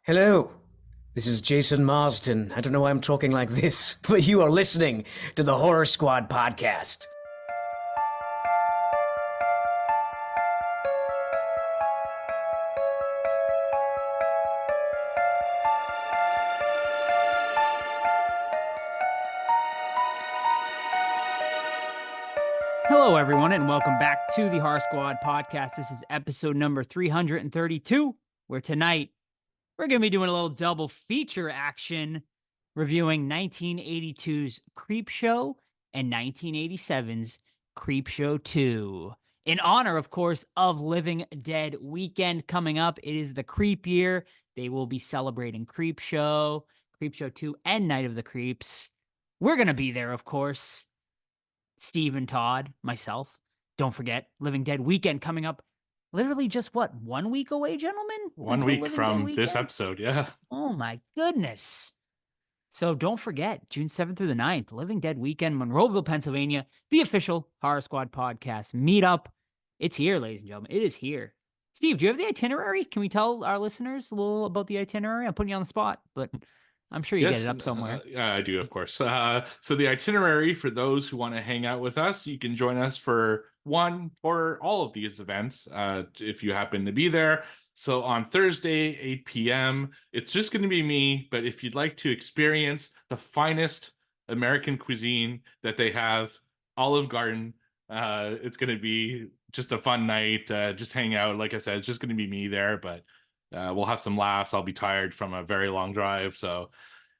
Hello, this is Jason Marsden. I don't know why I'm talking like this, but you are listening to the Horror Squad podcast. Hello, everyone, and welcome back to the Horror Squad podcast. This is episode number 332, where tonight we're going to be doing a little double feature action reviewing 1982's Creepshow and 1987's Creepshow 2. In honor, of course, of Living Dead weekend coming up. It is the Creep year. They will be celebrating Creepshow, Creepshow 2, and Night of the Creeps. We're going to be there, of course. Steve and Todd, myself. Don't forget, Living Dead weekend coming up. Literally just what, 1 week away, gentlemen? One week from this episode, yeah. Oh my goodness. So don't forget, June 7th through the 9th, Living Dead weekend, Monroeville, Pennsylvania, the official Horror Squad podcast meetup. It's here, ladies and gentlemen. It is here. Steve, do you have the itinerary? Can we tell our listeners a little about the itinerary? I'm putting you on the spot, but I'm sure you get it up somewhere. I do, of course. So the itinerary for those who want to hang out with us, you can join us for one or all of these events if you happen to be there. So on Thursday, 8 p.m., it's just going to be me. But if you'd like to experience the finest American cuisine that they have, Olive Garden, it's going to be just a fun night. Just hang out. Like I said, it's just going to be me there, but we'll have some laughs. I'll be tired from a very long drive. So,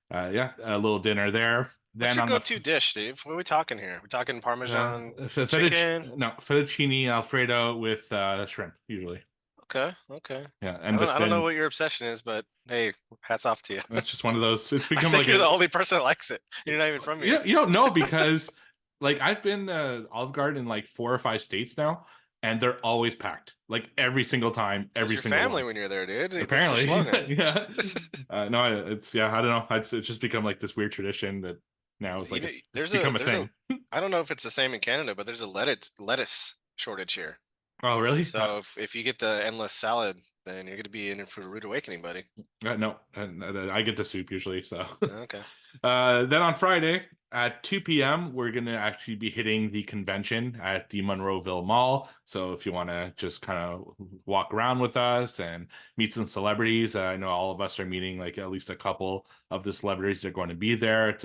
yeah, a little dinner there. What's Then your on go-to dish, Steve? What are we talking here? We're talking Parmesan chicken? No, fettuccine Alfredo with shrimp, usually. Okay. Yeah, I and don't know what your obsession is, but hey, hats off to you. That's just one of those. It's I become think like you're the only person that likes it. You're not even from here. You don't know because like I've been Olive Garden in like 4 or 5 states now, and they're always packed. Like every single time, every your single family one. when you're there, dude. Apparently, That's your slogan. yeah. No, it's I don't know. It's just become like this weird tradition that now is like there's become a thing. I don't know if it's the same in Canada, but there's a lettuce shortage here. Oh, really? So if you get the endless salad, then you're going to be in for a rude awakening, buddy. No, I get the soup usually. So Okay. Then on Friday at 2 p.m., we're going to actually be hitting the convention at the Monroeville Mall. So if you want to just kind of walk around with us and meet some celebrities, I know all of us are meeting like at least a couple of the celebrities that are going to be there.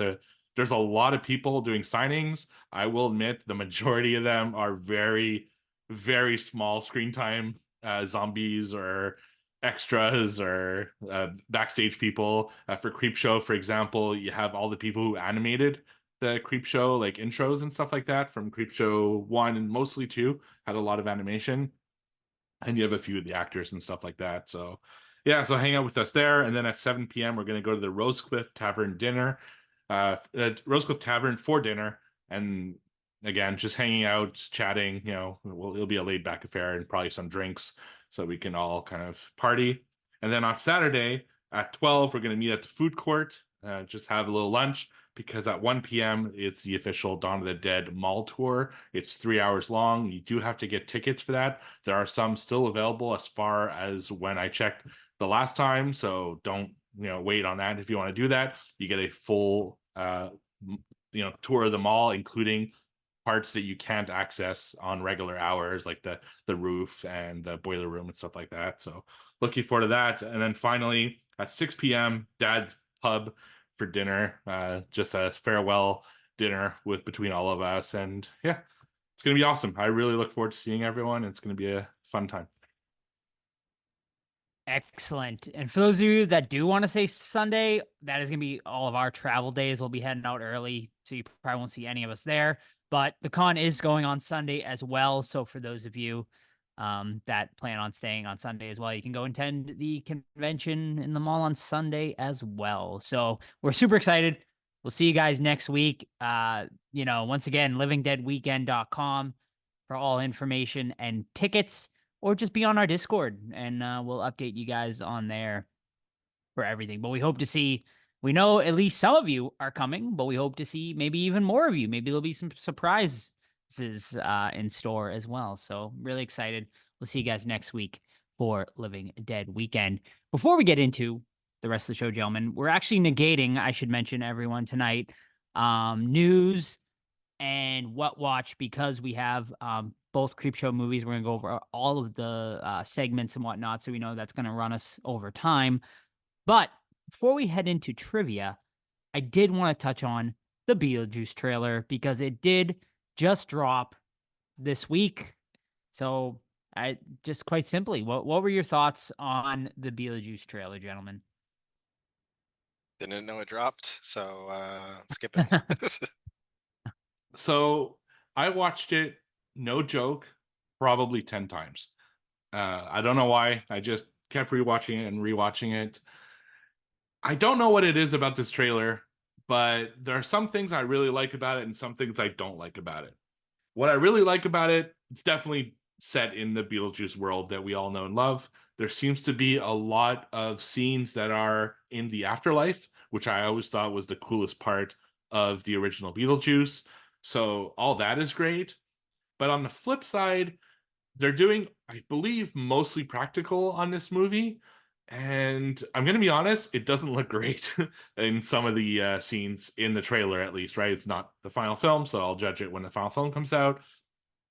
There's a lot of people doing signings. I will admit the majority of them are very, very small screen time zombies or extras or backstage people. For Creepshow, for example, you have all the people who animated the Creepshow like intros and stuff like that from Creepshow 1 and mostly 2 had a lot of animation. And you have a few of the actors and stuff like that. So yeah, so hang out with us there. And then at 7 p.m., we're going to go to the Rosecliff Tavern dinner. Rosecliff Tavern for dinner. And again, just hanging out, chatting, it'll be a laid back affair and probably some drinks so we can all kind of party. And then on Saturday at 12, we're going to meet at the food court, just have a little lunch because at 1 p.m. it's the official Dawn of the Dead mall tour. It's 3 hours long. You do have to get tickets for that. There are some still available as far as when I checked the last time. So don't, wait on that. If you want to do that, you get a full, tour of the mall, including parts that you can't access on regular hours, like the roof and the boiler room and stuff like that. So looking forward to that. And then finally at 6 p.m., Dad's Pub for dinner, just a farewell dinner between all of us. And yeah, it's going to be awesome. I really look forward to seeing everyone. It's going to be a fun time. Excellent. And for those of you that do want to say Sunday, that is going to be all of our travel days. We'll be heading out early, so you probably won't see any of us there. But the con is going on Sunday as well. So for those of you that plan on staying on Sunday as well, you can go attend the convention in the mall on Sunday as well. So we're super excited. We'll see you guys next week. Once again, livingdeadweekend.com for all information and tickets. Or just be on our Discord, and we'll update you guys on there for everything. But we hope to see, we know at least some of you are coming, but we hope to see maybe even more of you. Maybe there'll be some surprises in store as well. So really excited. We'll see you guys next week for Living Dead Weekend. Before we get into the rest of the show, gentlemen. We're actually negating, I should mention, everyone tonight, news and what watch, because we have both Creepshow movies. We're gonna go over all of the segments and whatnot, so we know that's gonna run us over time. But before we head into trivia, I did want to touch on the Beetlejuice trailer because it did just drop this week. So I just quite simply, what were your thoughts on the Beetlejuice trailer, gentlemen? Didn't know it dropped, so skip it. So I watched it, no joke, probably 10 times. I don't know why. I just kept rewatching it and rewatching it. I don't know what it is about this trailer, but there are some things I really like about it and some things I don't like about it. What I really like about it, it's definitely set in the Beetlejuice world that we all know and love. There seems to be a lot of scenes that are in the afterlife, which I always thought was the coolest part of the original Beetlejuice. So all that is great. But on the flip side, they're doing, I believe, mostly practical on this movie. And I'm going to be honest, it doesn't look great in some of the scenes in the trailer, at least, right? It's not the final film, so I'll judge it when the final film comes out.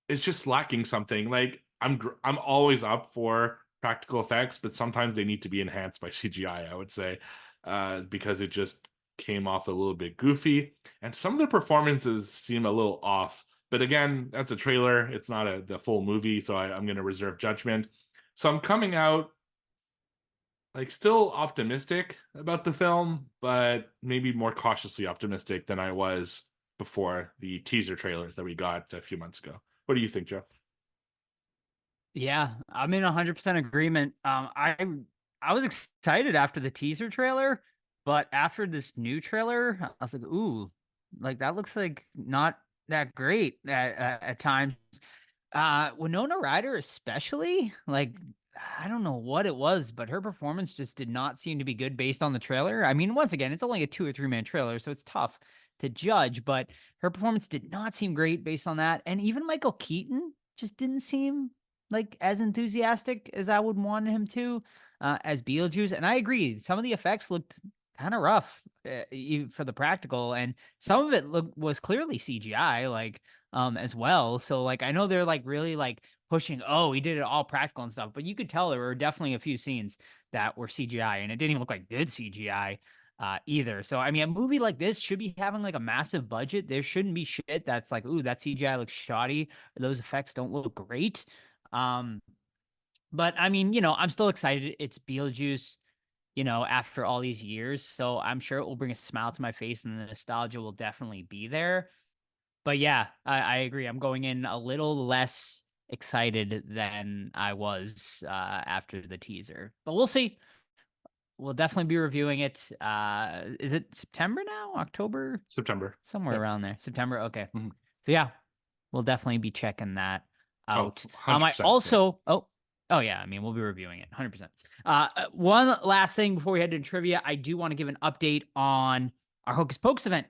It's just lacking something. Like, I'm always up for practical effects, but sometimes they need to be enhanced by CGI, I would say, because it just came off a little bit goofy. And some of the performances seem a little off. But again, that's a trailer. It's not the full movie, so I'm going to reserve judgment. So I'm coming out like still optimistic about the film, but maybe more cautiously optimistic than I was before the teaser trailer that we got a few months ago. What do you think, Joe? Yeah, I'm in 100% agreement. I was excited after the teaser trailer, but after this new trailer, I was like, ooh, like that looks like not that great at times. Winona Ryder especially, like I don't know what it was, but her performance just did not seem to be good based on the trailer. I mean, once again, it's only a 2 or 3 minute trailer, so it's tough to judge, but her performance did not seem great based on that. And even Michael Keaton just didn't seem like as enthusiastic as I would want him to as Beetlejuice. And I agree, some of the effects looked kind of rough for the practical, and some of it was clearly CGI, like as well. So like I know they're like really like pushing, oh, we did it all practical and stuff, but you could tell there were definitely a few scenes that were CGI, and it didn't even look like good CGI either. So I mean, a movie like this should be having like a massive budget. There shouldn't be shit that's like, ooh, that CGI looks shoddy, or those effects don't look great. Um, but I mean, I'm still excited. It's Beetlejuice, after all these years. So I'm sure it will bring a smile to my face, and the nostalgia will definitely be there. But yeah, I agree. I'm going in a little less excited than I was after the teaser. But we'll see. We'll definitely be reviewing it. Is it September now? October? September. Somewhere Yep. around there. September. Okay. Mhm. So yeah, we'll definitely be checking that out. I 100%. also oh yeah, I mean we'll be reviewing it 100%. One last thing before we head to trivia, I do want to give an update on our Hocus Pocus event.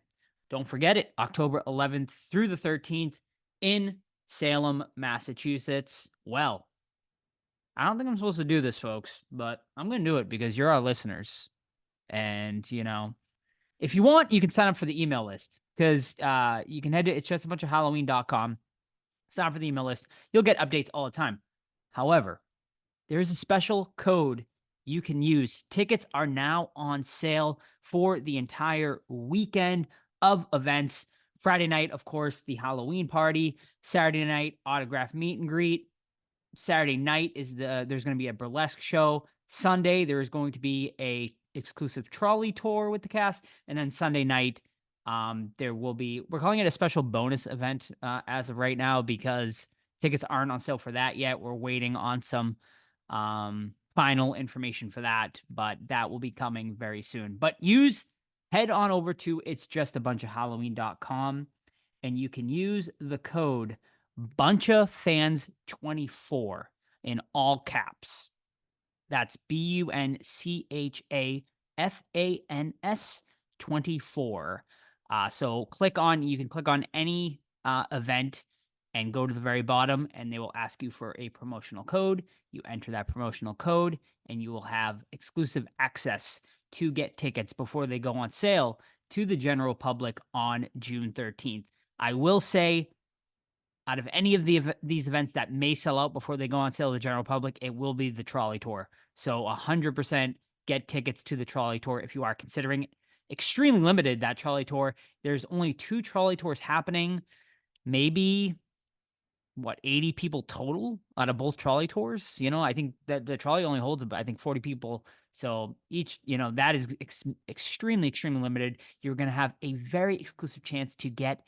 Don't forget it, October 11th through the 13th in Salem, Massachusetts. Well, I don't think I'm supposed to do this, folks, but I'm going to do it because you're our listeners. And, if you want, you can sign up for the email list because you can head to it's just a bunch of Halloween.com. Sign up for the email list. You'll get updates all the time. However, there is a special code you can use. Tickets are now on sale for the entire weekend of events. Friday night, of course, the Halloween party. Saturday night, autograph meet and greet. Saturday night there's going to be a burlesque show. Sunday there is going to be a exclusive trolley tour with the cast, and then Sunday night we're calling it a special bonus event as of right now because tickets aren't on sale for that yet. We're waiting on some final information for that, but that will be coming very soon. But head on over to it's just a bunch of Halloween.com and you can use the code BunchaFans24 in all caps. That's BUNCHAFANS 24. So you can click on any event and go to the very bottom, and they will ask you for a promotional code. You enter that promotional code, and you will have exclusive access to get tickets before they go on sale to the general public on June 13th. I will say, out of any of these events that may sell out before they go on sale to the general public, it will be the trolley tour. So 100% get tickets to the trolley tour if you are considering it. Extremely limited, that trolley tour. There's only 2 trolley tours happening. Maybe 80 people total out of both trolley tours. I think that the trolley only holds about, I think, 40 people. So each, that is extremely limited. You're going to have a very exclusive chance to get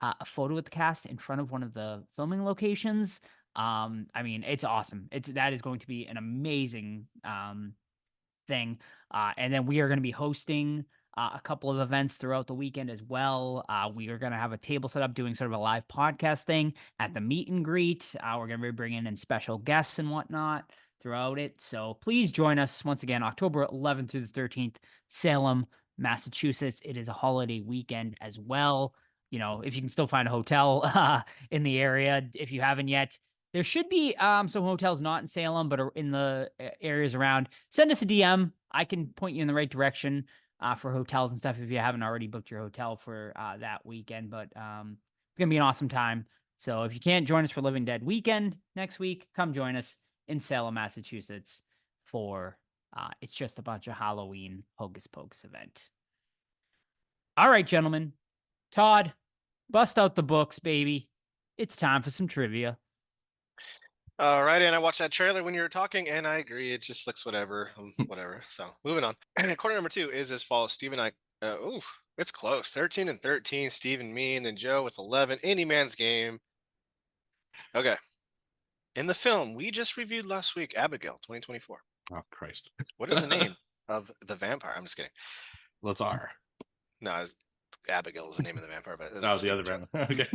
a photo with the cast in front of one of the filming locations. It's awesome. That is going to be an amazing thing. And then we are going to be hosting a couple of events throughout the weekend as well. We are going to have a table set up doing sort of a live podcast thing at the meet and greet. We're going to be bringing in special guests and whatnot throughout it. So please join us once again, October 11th through the 13th, Salem, Massachusetts. It is a holiday weekend as well. If you can still find a hotel in the area, if you haven't yet, there should be some hotels not in Salem, but are in the areas around. Send us a DM. I can point you in the right direction for hotels and stuff if you haven't already booked your hotel for that weekend. But it's going to be an awesome time. So if you can't join us for Living Dead weekend next week, come join us in Salem, Massachusetts for It's Just a Bunch of Halloween Hocus Pocus event. All right, gentlemen. Todd, bust out the books, baby. It's time for some trivia. All right, and I watched that trailer when you were talking, and I agree. It just looks whatever, whatever. So moving on. Quarter number 2 is as follows. Steve and I, it's close. 13 and 13. Steve and me, and then Joe with 11. Any man's game. Okay. In the film we just reviewed last week, Abigail, 2024. Oh, Christ. What is the name of the vampire? I'm just kidding. Lazar. No, Abigail is the name of the vampire, but Oh, the other vampire. Okay.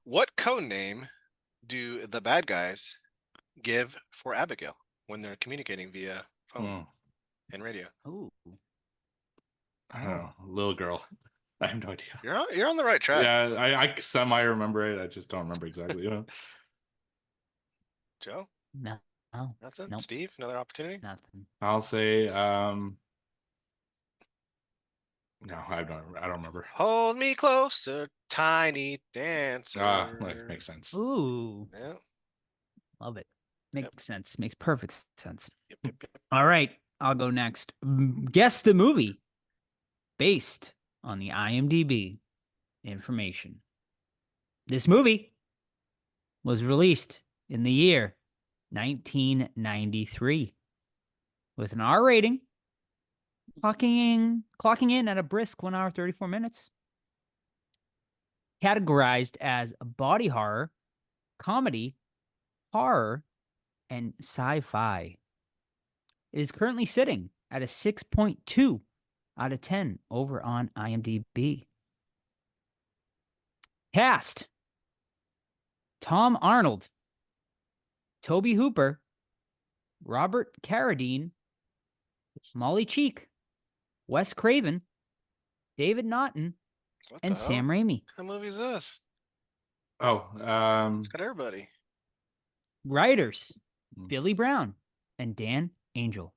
What code name do the bad guys give for Abigail when they're communicating via phone and radio? Ooh. I don't know. Little girl. I have no idea. You're on the right track. Yeah, I semi remember it. I just don't remember exactly. Joe? No. Nothing? Nope. Steve, another opportunity? Nothing. I'll say no, I don't remember. Hold me closer, tiny dancer. Makes sense. Ooh. Yeah. Love it. Makes sense. Makes perfect sense. Yep. All right. I'll go next. Guess the movie based on the IMDb information. This movie was released in the year 1993 with an R rating, clocking in at a brisk 1 hour 34 minutes. Categorized as a body horror, comedy, horror, and sci-fi. It is currently sitting at a 6.2 out of 10 over on IMDb. Cast: Tom Arnold, Toby Hooper, Robert Carradine, Molly Cheek, Wes Craven, David Naughton, What and the hell? Sam Raimi. What kind of movie is this? Oh, It's got everybody. Writers: Billy Brown and Dan Angel.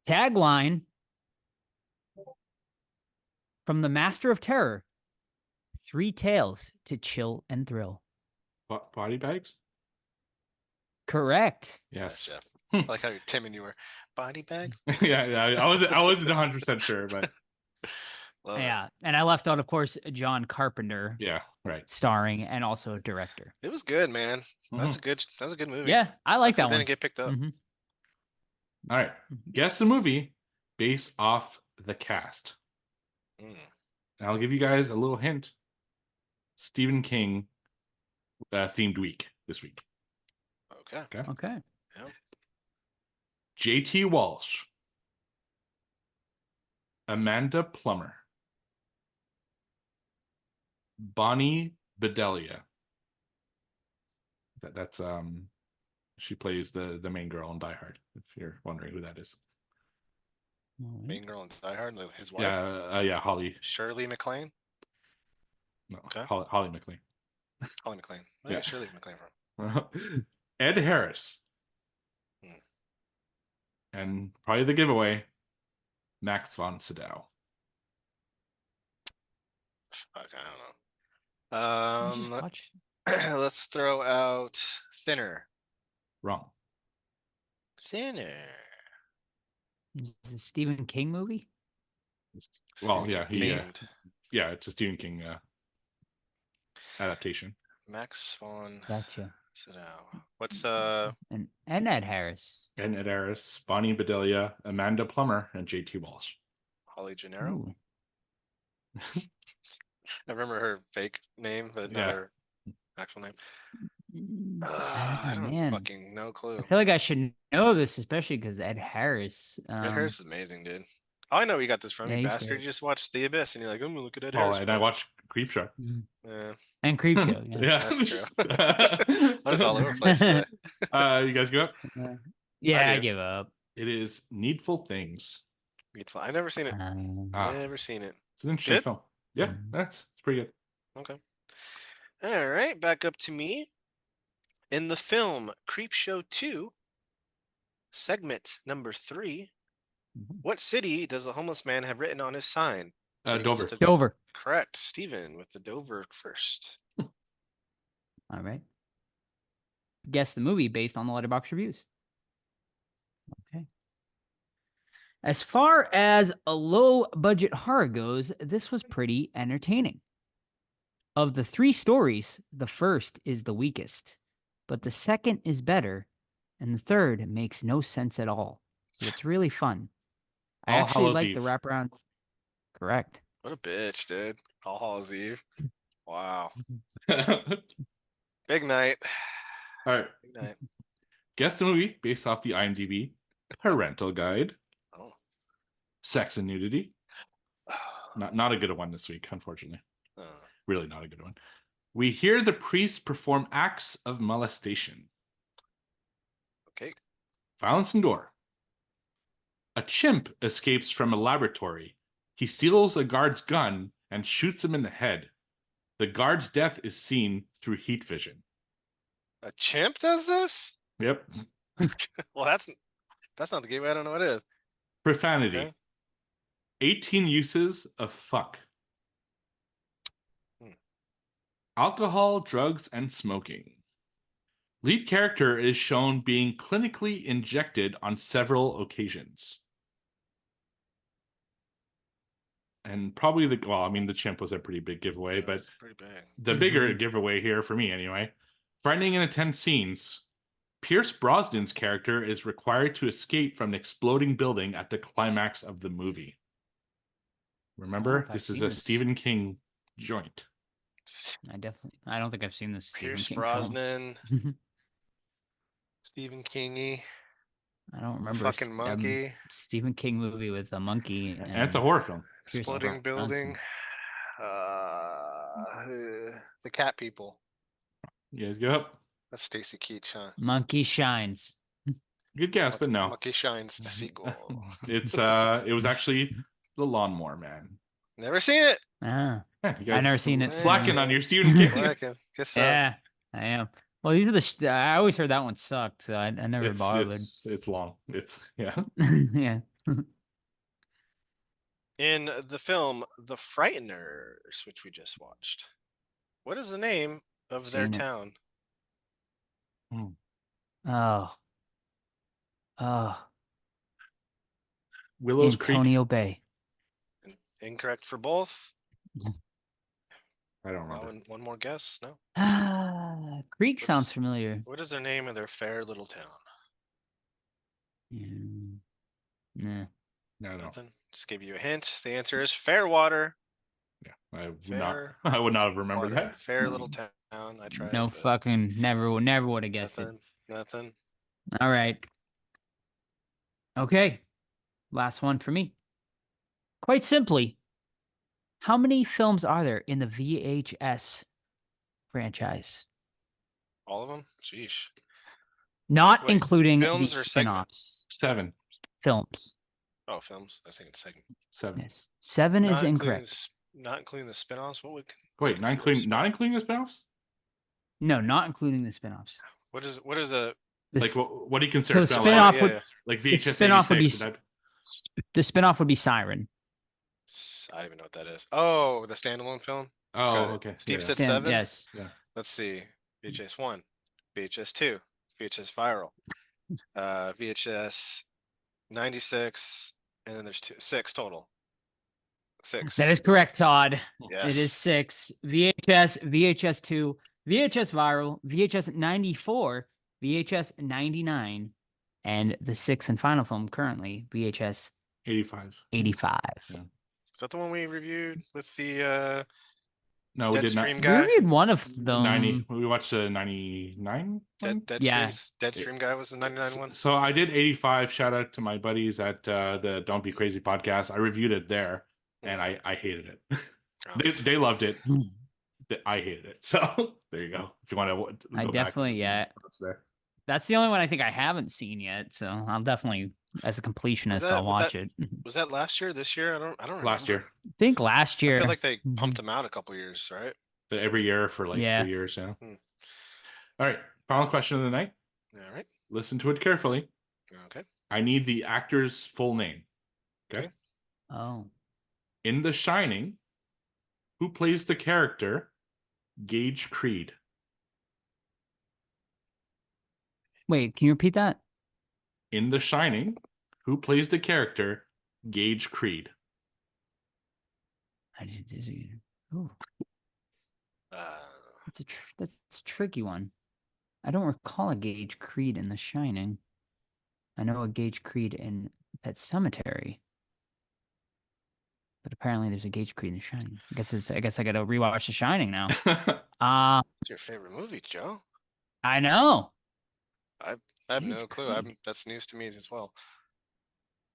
Tagline: from the Master of Terror, 3 tales to chill and thrill. body bags? Correct. Yes. Gotcha. I like how Tim and you were body bag. yeah, I wasn't 100% sure, but Love Yeah, and I left out, of course, John Carpenter yeah, right. starring and also director. It was good, man. That's a good movie. Yeah, I like Sucks that it one. didn't get picked up. Mhm. All right. Guess the movie based off the cast. Mm. I'll give you guys a little hint. Stephen King themed week this week. Okay. J.T. Walsh, Amanda Plummer, Bonnie Bedelia. That's she plays the main girl in Die Hard, if you're wondering who that is. Main girl in Die Hard, his wife. Yeah, Holly. Shirley MacLaine. No, Okay. Holly McLean. Holly MacLaine. Where Yeah. did Shirley MacLaine from? Ed Harris. Hmm. And probably the giveaway, Max von Sydow. Fuck, I I just don't know. watched. Let's throw out Thinner. Wrong. Thinner. Is it a Stephen King movie? Well, Stephen yeah, King themed. yeah, it's a Stephen King adaptation. Max von Gotcha. Sydow. What's And Ed Harris. And Ed Harris, Bonnie Bedelia, Amanda Plummer, and J.T. Walsh. Holly Gennaro? Ooh. I remember her fake name, but not Yeah. her actual name. I I don't know, don't man. fucking no clue. I feel like I should know this, especially because Ed Harris. Ed Harris is amazing, dude. Oh, I know where you got this from, Yeah, you he's bastard. great. You just watched The Abyss and you're like, I'm gonna look at Ed Oh, Harris. and I films." watched Creepshow. Yeah, And Creepshow. Yeah. Yeah. that's true. I'm just all over the place today. You guys give up? Yeah, I do. give up. It is Needful Things. Beautiful. I've never seen it. Ah, Never seen it. it's an interesting Good? film. Yeah, Mm. it's pretty good. Okay. All right, back up to me. In the film Creepshow 2, segment number 3, Mhm. what city does the homeless man have written on his sign? He wants Dover. to- Dover. Correct. Steven with the Dover first. All right. Guess the movie based on the Letterboxd reviews. Okay. As far as a low budget horror goes, this was pretty entertaining. Of the 3 stories, the first is the weakest, but the second is better, and the third makes no sense at all. So it's really fun. I All actually Hallows like the Eve. wraparound. Correct. What a bitch, dude. All Hallows Eve. Wow. Big night. All right. Big night. Guess the movie based off the IMDb parental guide. Oh. Sex and nudity. Not a good one this week, unfortunately. Really not a good one. We hear the priest perform acts of molestation. Okay. Violence and gore. A chimp escapes from a laboratory. He steals a guard's gun and shoots him in the head. The guard's death is seen through heat vision. A chimp does this? Yep. Well, that's not the gateway. I don't know what it is. Profanity. Okay. 18 uses of fuck. Hmm. Alcohol, drugs, and smoking. Lead character is shown being clinically injected on several occasions. And probably the chimp was a pretty big giveaway, Yeah, but that's pretty big. the bigger giveaway here for me anyway. Frightening and intense scenes. Pierce Brosnan's character is required to escape from an exploding building at the climax of the movie. Remember, if I've this is seen a this. Stephen King joint. I don't think I've seen this Stephen Pierce King Brosnan, film. Stephen Kingy, I don't a remember fucking monkey, Stephen King movie with a monkey And it's a horror film. Pierce exploding building, the cat people. You guys go up. That's Stacy Keach, huh? Monkey Shines. Good guess, but no. Monkey Shines, the sequel. It was actually The Lawnmower Man. Never seen it. Ah, Yeah, you I've never seen it. Slacking on your Stephen King. Slacking. Guess so. yeah, I am. Well, these are I always heard that one sucked, so I never bothered. It's long. Yeah. Yeah. In the film The Frighteners, which we just watched, what is the name of their Seen it. town? Oh. Willows Creek. Antonio Bay. Incorrect for both. I don't remember. One more guess. No. Creek What sounds is- familiar. What is their name of their fair little town? Nah. No. Nothing. Just gave you a hint. The answer is Fairwater. Yeah, I would Fair not. I would not have remembered Water. that. Fair little town. I tried. No but fucking never would have guessed it. Nothing. All right. Okay. Last one for me. Quite simply, how many films are there in the VHS franchise? All of them? Sheesh. Not Wait, including the films or spin-offs. 7. Films. Oh, films. I was thinking second. 7. Yes. 7 is Not including incorrect. Not including the spin-offs. What would Wait, not including the spin-offs? No, not including the spin-offs. what is a Like This, what do you consider So spin-offs? spin-off yeah, would- yeah. Like the VHS spin-off would be 86, s- would that- The spinoff would be Siren. I don't even know what that is. Oh, the standalone film. Oh, Got it. okay. Steve Yeah, said Stan- 7. Yes. yeah. Let's see. VHS 1, VHS 2, VHS Viral, VHS 96, and then there's 6 total. 6. That is correct, Todd. Yes. It is 6. VHS, VHS 2, VHS Viral, VHS 94, VHS 99, and the 6th and final film currently, VHS 85. 85. Yeah. Is that the one we reviewed with the No, we did not. Deadstream We guy? reviewed one of them. 90. We watched the 99 one? Yeah. Deadstream guy was the 99 one. So I did 85. Shout out to my buddies at the Don't Be Crazy podcast. I reviewed it there, and I hated it. They loved it. I hated it. So there you go. If you want to, I definitely, yeah. There. That's the only one I think I haven't seen yet, so I'll definitely, as a completionist, that- I'll was watch that- it. Was that last year? This year? I don't remember. Last year, I think last year. I feel like they Mhm. pumped him out a couple years, right? every year for like Yeah. 3 years. Yeah. Hmm. All right. Final question of the night. All right. Listen to it carefully. Okay. I need the actor's full name. Okay. Oh. In The Shining, who plays the character Gage Creed? Wait, can you repeat that? In The Shining, who plays the character Gage Creed? I did. Ooh, Uh, that's a tricky one. I don't recall a Gage Creed in The Shining. I know a Gage Creed in Pet Cemetery, but apparently there's a Gage Creed in The Shining. I guess I got to rewatch The Shining now. What's your favorite movie, Joe? I know. I have Gage no clue. Creed. That's news to me as well.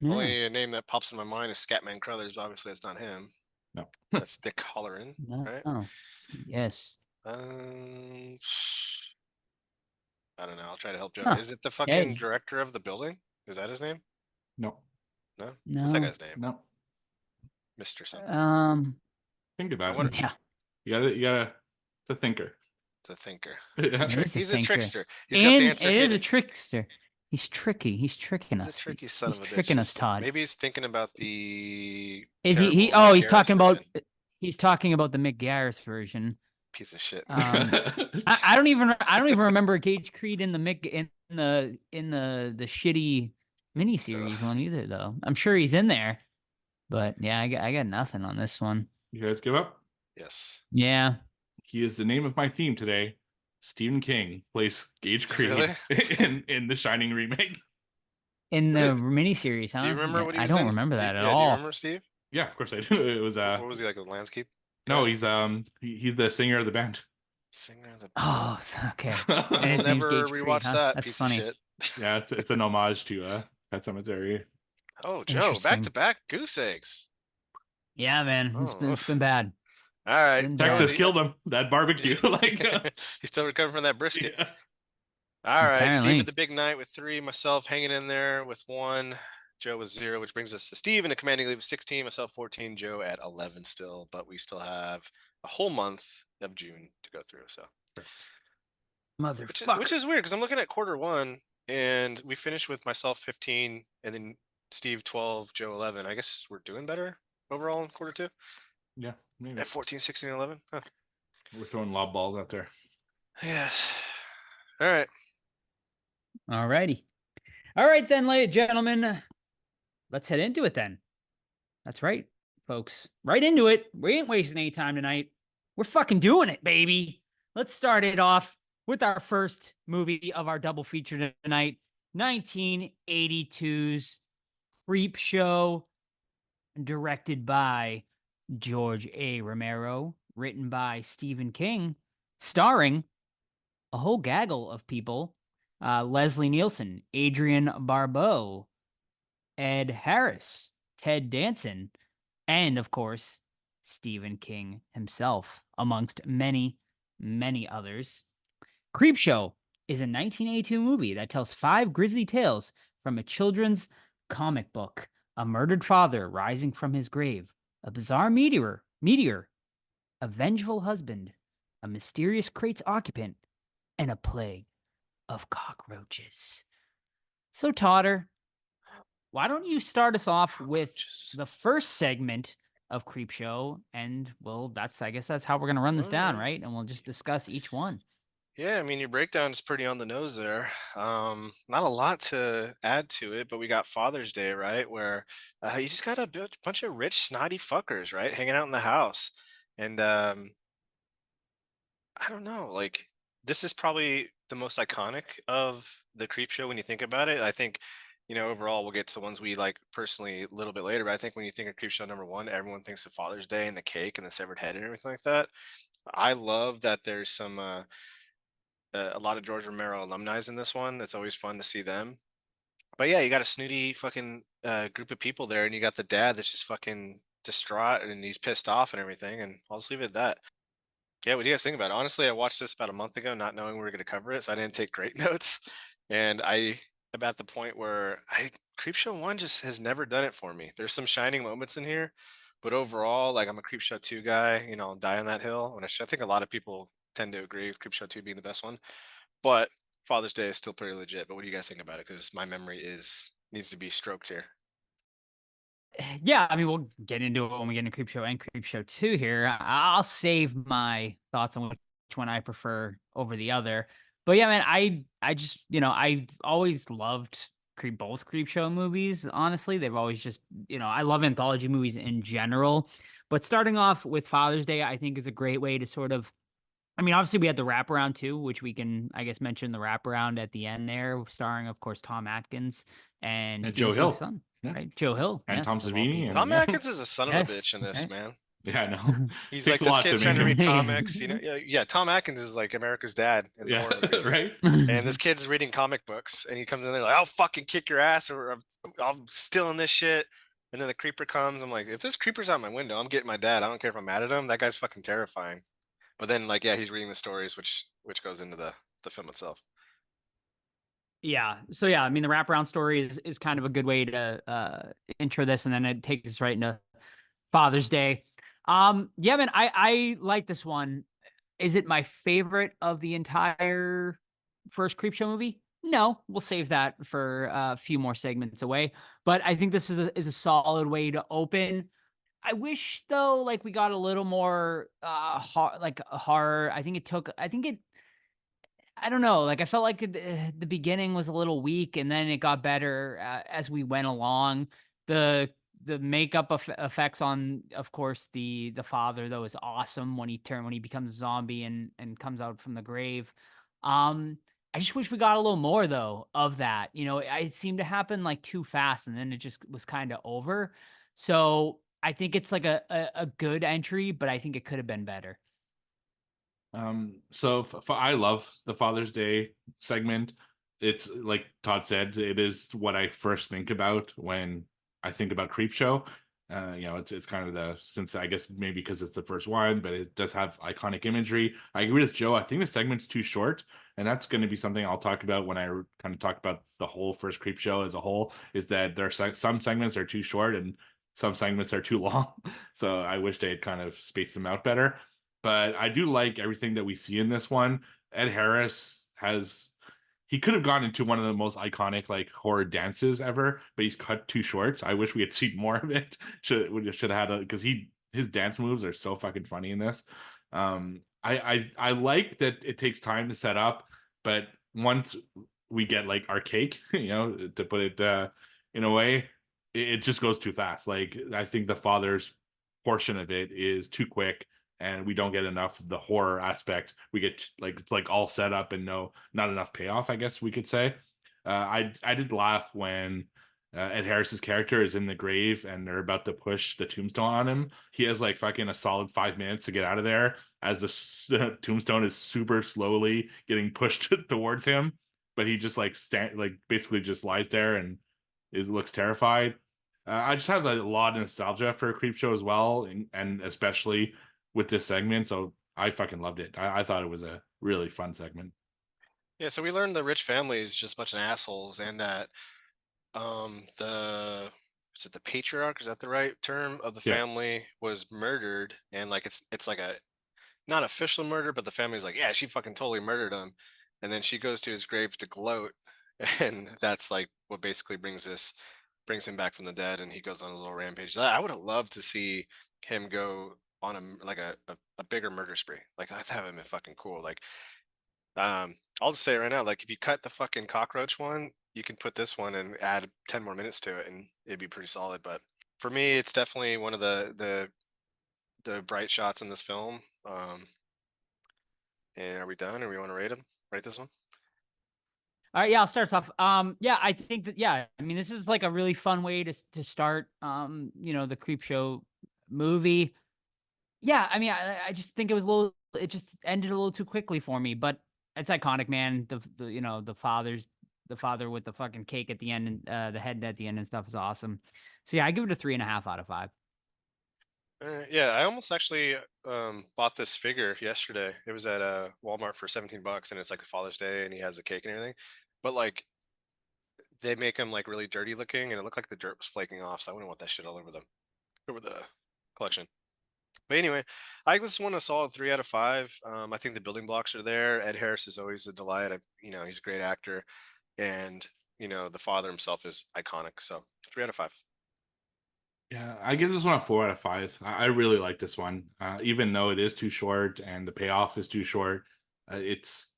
Yeah. Only name that pops in my mind is Scatman Crothers. Obviously, that's not him. No. That's Dick Halloran, No. right? Oh, yes. I don't know. I'll try to help Joe. Huh. Is it the fucking Hey. director of the building? Is that his name? No. No. No. What's that guy's name? No. Mr. something. Think about wonder- it. Yeah. You gotta the thinker. It's a thinker. Yeah. It is a He's a thinker. trickster. He's got the And answer it is a hidden. trickster. He's tricky. He's tricking He's a us. tricky son He's of a bitch. tricking us, Just- Todd. Maybe he's thinking about the. Is he? terrible Oh, Mick he's Garris talking about. version. He's talking about the Mick Garris version. Piece of shit. I don't even remember Gage Creed in the the shitty miniseries one either though. I'm sure he's in there, but yeah, I got nothing on this one. You guys give up? Yes. Yeah, He is the name of my theme today. Stephen King plays Gage Creed Really? in the Shining remake. in the Really? miniseries, huh? Do you remember Yeah, what he I was don't in? remember that at Do you all. remember, Steve? Yeah, of course I do. It was What was he like, a landscape? no, guy? he's the singer of the band. Singer of the. Oh, okay. I And his will name's never Gage Creed, rewatch huh? that That's piece funny. of shit. Yeah, it's an homage to Pet Cemetery. Oh, Joe, back Interesting. to back goose eggs. Yeah, man, it's Oh, been bad. All right. Been Joe, bad. Texas you- killed him. That barbecue, like, He's still recovering from that brisket. yeah. All right, Steve Apparently. with the big night with 3, myself hanging in there with 1, Joe with 0, which brings us to Steve in a commanding lead with 16, myself 14, Joe at 11 still, but we still have a whole month of June to go through. So, Motherfucker. which is weird because I'm looking at quarter 1 and we finished with myself 15 and then Steve 12, Joe 11. I guess we're doing better overall in quarter 2 Yeah, maybe. at 14, 16, 11. Huh. We're throwing lob balls out there. Yes. All right. Alrighty. All right then, ladies and gentlemen. Let's head into it then. That's right, folks. Right into it. We ain't wasting any time tonight. We're fucking doing it, baby. Let's start it off with our first movie of our double feature tonight, 1982's Creepshow, directed by George A. Romero, written by Stephen King, starring a whole gaggle of people. Leslie Nielsen, Adrian Barbeau, Ed Harris, Ted Danson, and of course, Stephen King himself, amongst many, many others. Creepshow is a 1982 movie that tells 5 grisly tales from a children's comic book. A murdered father rising from his grave, a bizarre meteor, a vengeful husband, a mysterious crate's occupant, and a plague of cockroaches. So, Totter, why don't you start us off with Cockroaches. the first segment of Creepshow, and I guess that's how we're gonna run this down, Alright. right? And we'll just discuss each one. Yeah, I mean your breakdown is pretty on the nose there. Not a lot to add to it, but we got Father's Day, right? Where you just got a bunch of rich, snotty fuckers, right, hanging out in the house, and I don't know, like this is probably the most iconic of the creep show when you think about it. I think, overall we'll get to the ones we like personally a little bit later, but I think when you think of creep show number one, everyone thinks of Father's Day and the cake and the severed head and everything like that. I love that there's some a lot of George Romero alumni in this one. That's always fun to see them. But yeah, you got a snooty fucking group of people there, and you got the dad that's just fucking distraught and he's pissed off and everything. And I'll just leave it at that. Yeah, what do you guys think about it? Honestly, I watched this about a month ago, not knowing we were going to cover it, so I didn't take great notes. And I am at the point where Creepshow One just has never done it for me. There's some shining moments in here, but overall, like I'm a Creepshow Two guy. I'll die on that hill. And I think a lot of people tend to agree with Creepshow Two being the best one. But Father's Day is still pretty legit. But what do you guys think about it? Because my memory needs to be stroked here. Yeah, I mean, we'll get into it when we get into Creepshow and Creepshow 2 here. I'll save my thoughts on which one I prefer over the other. But yeah, man, I just, I always loved both Creepshow movies, honestly. They've always just, I love anthology movies in general. But starting off with Father's Day, I think is a great way to sort of, I mean, obviously we had the wraparound too, which we can, I guess, mention the wraparound at the end there, starring, of course, Tom Atkins and And Stephen Joe King's Hill. son, Yeah. right? Joe Hill, And yes, Tom of all Savini. people. And Tom yeah. Atkins is a son of a Yes, bitch in this, right. man. Yeah, I know. He's Takes like a this lot kid's to trying to make read him. comics. Yeah, Tom Atkins is like America's dad in the Yeah, horror movies. right. And this kid's reading comic books, and he comes in there like, "I'll fucking kick your ass," or "I'm stealing this shit." And then the creeper comes. I'm like, if this creeper's out my window, I'm getting my dad. I don't care if I'm mad at him. That guy's fucking terrifying. But then, like, yeah, he's reading the stories, which goes into the film itself. Yeah. So yeah, I mean the wraparound story is kind of a good way to intro this, and then it takes us right into Father's Day. Yeah, man, I like this one. Is it my favorite of the entire first Creepshow movie? No, we'll save that for a few more segments away. But I think this is a solid way to open. I wish though, like we got a little more horror. I think it I don't know. Like I felt like the beginning was a little weak, and then it got better as we went along. The the makeup effects on, of course, the father though is awesome when he becomes a zombie and comes out from the grave. Um, I just wish we got a little more though of that. It seemed to happen like too fast, and then it just was kind of over. So I think it's like a good entry, but I think it could have been better. So I love the Father's Day segment. It's like Todd said, it is what I first think about when I think about Creepshow. It's kind of since I guess maybe because it's the first one, but it does have iconic imagery. I agree with Joe. I think the segment's too short, and that's going to be something I'll talk about when I kind of talk about the whole first Creepshow as a whole. Is that there are some segments are too short and some segments are too long. So I wish they had kind of spaced them out better. But I do like everything that we see in this one. Ed Harris he could have gone into one of the most iconic like horror dances ever, but he's cut too short. I wish we had seen more of it. Should have had because his dance moves are so fucking funny in this. I like that it takes time to set up, but once we get like our cake, to put it in a way, it just goes too fast. Like I think the father's portion of it is too quick, and we don't get enough of the horror aspect. We get like it's like all set up and not enough payoff, I guess we could say. I did laugh when Ed Harris's character is in the grave and they're about to push the tombstone on him. He has like fucking a solid 5 minutes to get out of there as the tombstone is super slowly getting pushed towards him, but he just like basically just lies there and looks terrified. I just have a lot of nostalgia for Creepshow as well, and especially with this segment. So I fucking loved it. I thought it was a really fun segment. Yeah, so we learned the rich family is just a bunch of assholes, and that the is it the patriarch, is that the right term, of the Yeah. family was murdered, and like it's like a not official murder, but the family's like, yeah, she fucking totally murdered him. And then she goes to his grave to gloat, and that's like what basically brings this brings him back from the dead, and he goes on a little rampage. I would have loved to see him go on a bigger murder spree. Like let's have him been fucking cool. Like I'll just say it right now, like if you cut the fucking cockroach one, you can put this one and add 10 more minutes to it and it'd be pretty solid. But for me, it's definitely one of the bright shots in this film. And are we done? Or we want to rate him? Rate this one? All right, yeah, I'll start us off. Yeah, I think that I mean, this is like a really fun way to start the Creepshow movie. Yeah, I mean, I just think it just ended a little too quickly for me, but it's iconic, man. The father with the fucking cake at the end and the head at the end and stuff is awesome. So yeah, I give it a 3.5 out of 5. Yeah, I almost actually bought this figure yesterday. It was at Walmart for $17, and it's like a Father's Day, and he has the cake and everything. But like, they make him like really dirty looking, and it looked like the dirt was flaking off. So I wouldn't want that shit all over the collection. But anyway, I give this one a solid 3 out of 5. I think the building blocks are there. Ed Harris is always a delight. He's a great actor, and the father himself is iconic. So 3 out of 5. Yeah, I give this one a 4 out of 5. I really like this one, even though it is too short and the payoff is too short. It's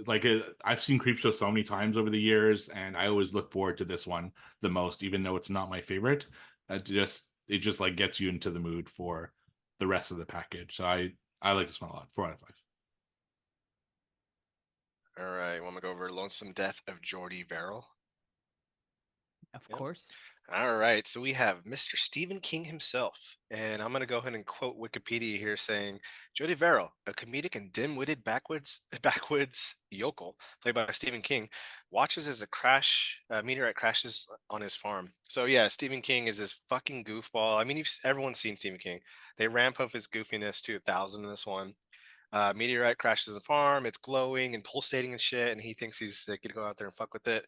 like I've seen Creepshow so many times over the years, and I always look forward to this one the most, even though it's not my favorite. It just like gets you into the mood for the rest of the package. So I like this one a lot. 4 out of 5. All right, want to go over Lonesome Death of Jordy Verrill? Of Yep. course. All right, so we have Mr. Stephen King himself, and I'm going to go ahead and quote Wikipedia here saying, Jody Verrill, a comedic and dim-witted backwoods yokel played by Stephen King, watches as a meteorite crashes on his farm. So yeah, Stephen King is this fucking goofball. I mean, everyone's seen Stephen King. They ramp up his goofiness to 1,000 in this one. Meteorite crashes on the farm. It's glowing and pulsating and shit, and he thinks he's like, gonna go out there and fuck with it.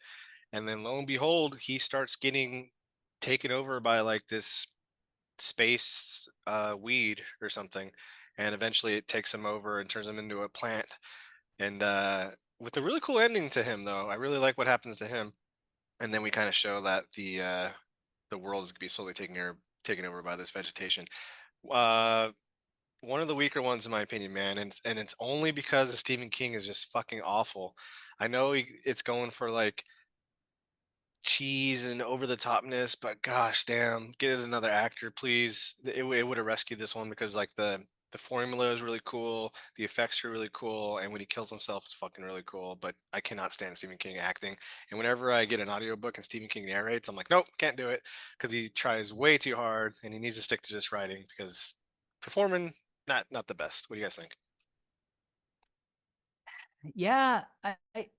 And then lo and behold, he starts getting taken over by like this space weed or something, and eventually it takes him over and turns him into a plant. And with a really cool ending to him, though, I really like what happens to him. And then we kind of show that the world is gonna be slowly taken over by this vegetation. Uh, one of the weaker ones in my opinion, man, and it's only because of Stephen King is just fucking awful. I know it's going for like cheese and over the topness, but gosh damn, get us another actor, please. It would have rescued this one because like the formula is really cool, the effects are really cool, and when he kills himself, it's fucking really cool. But I cannot stand Stephen King acting, and whenever I get an audiobook and Stephen King narrates, I'm like, nope, can't do it because he tries way too hard, and he needs to stick to just writing because performing not the best. What do you guys think? Yeah,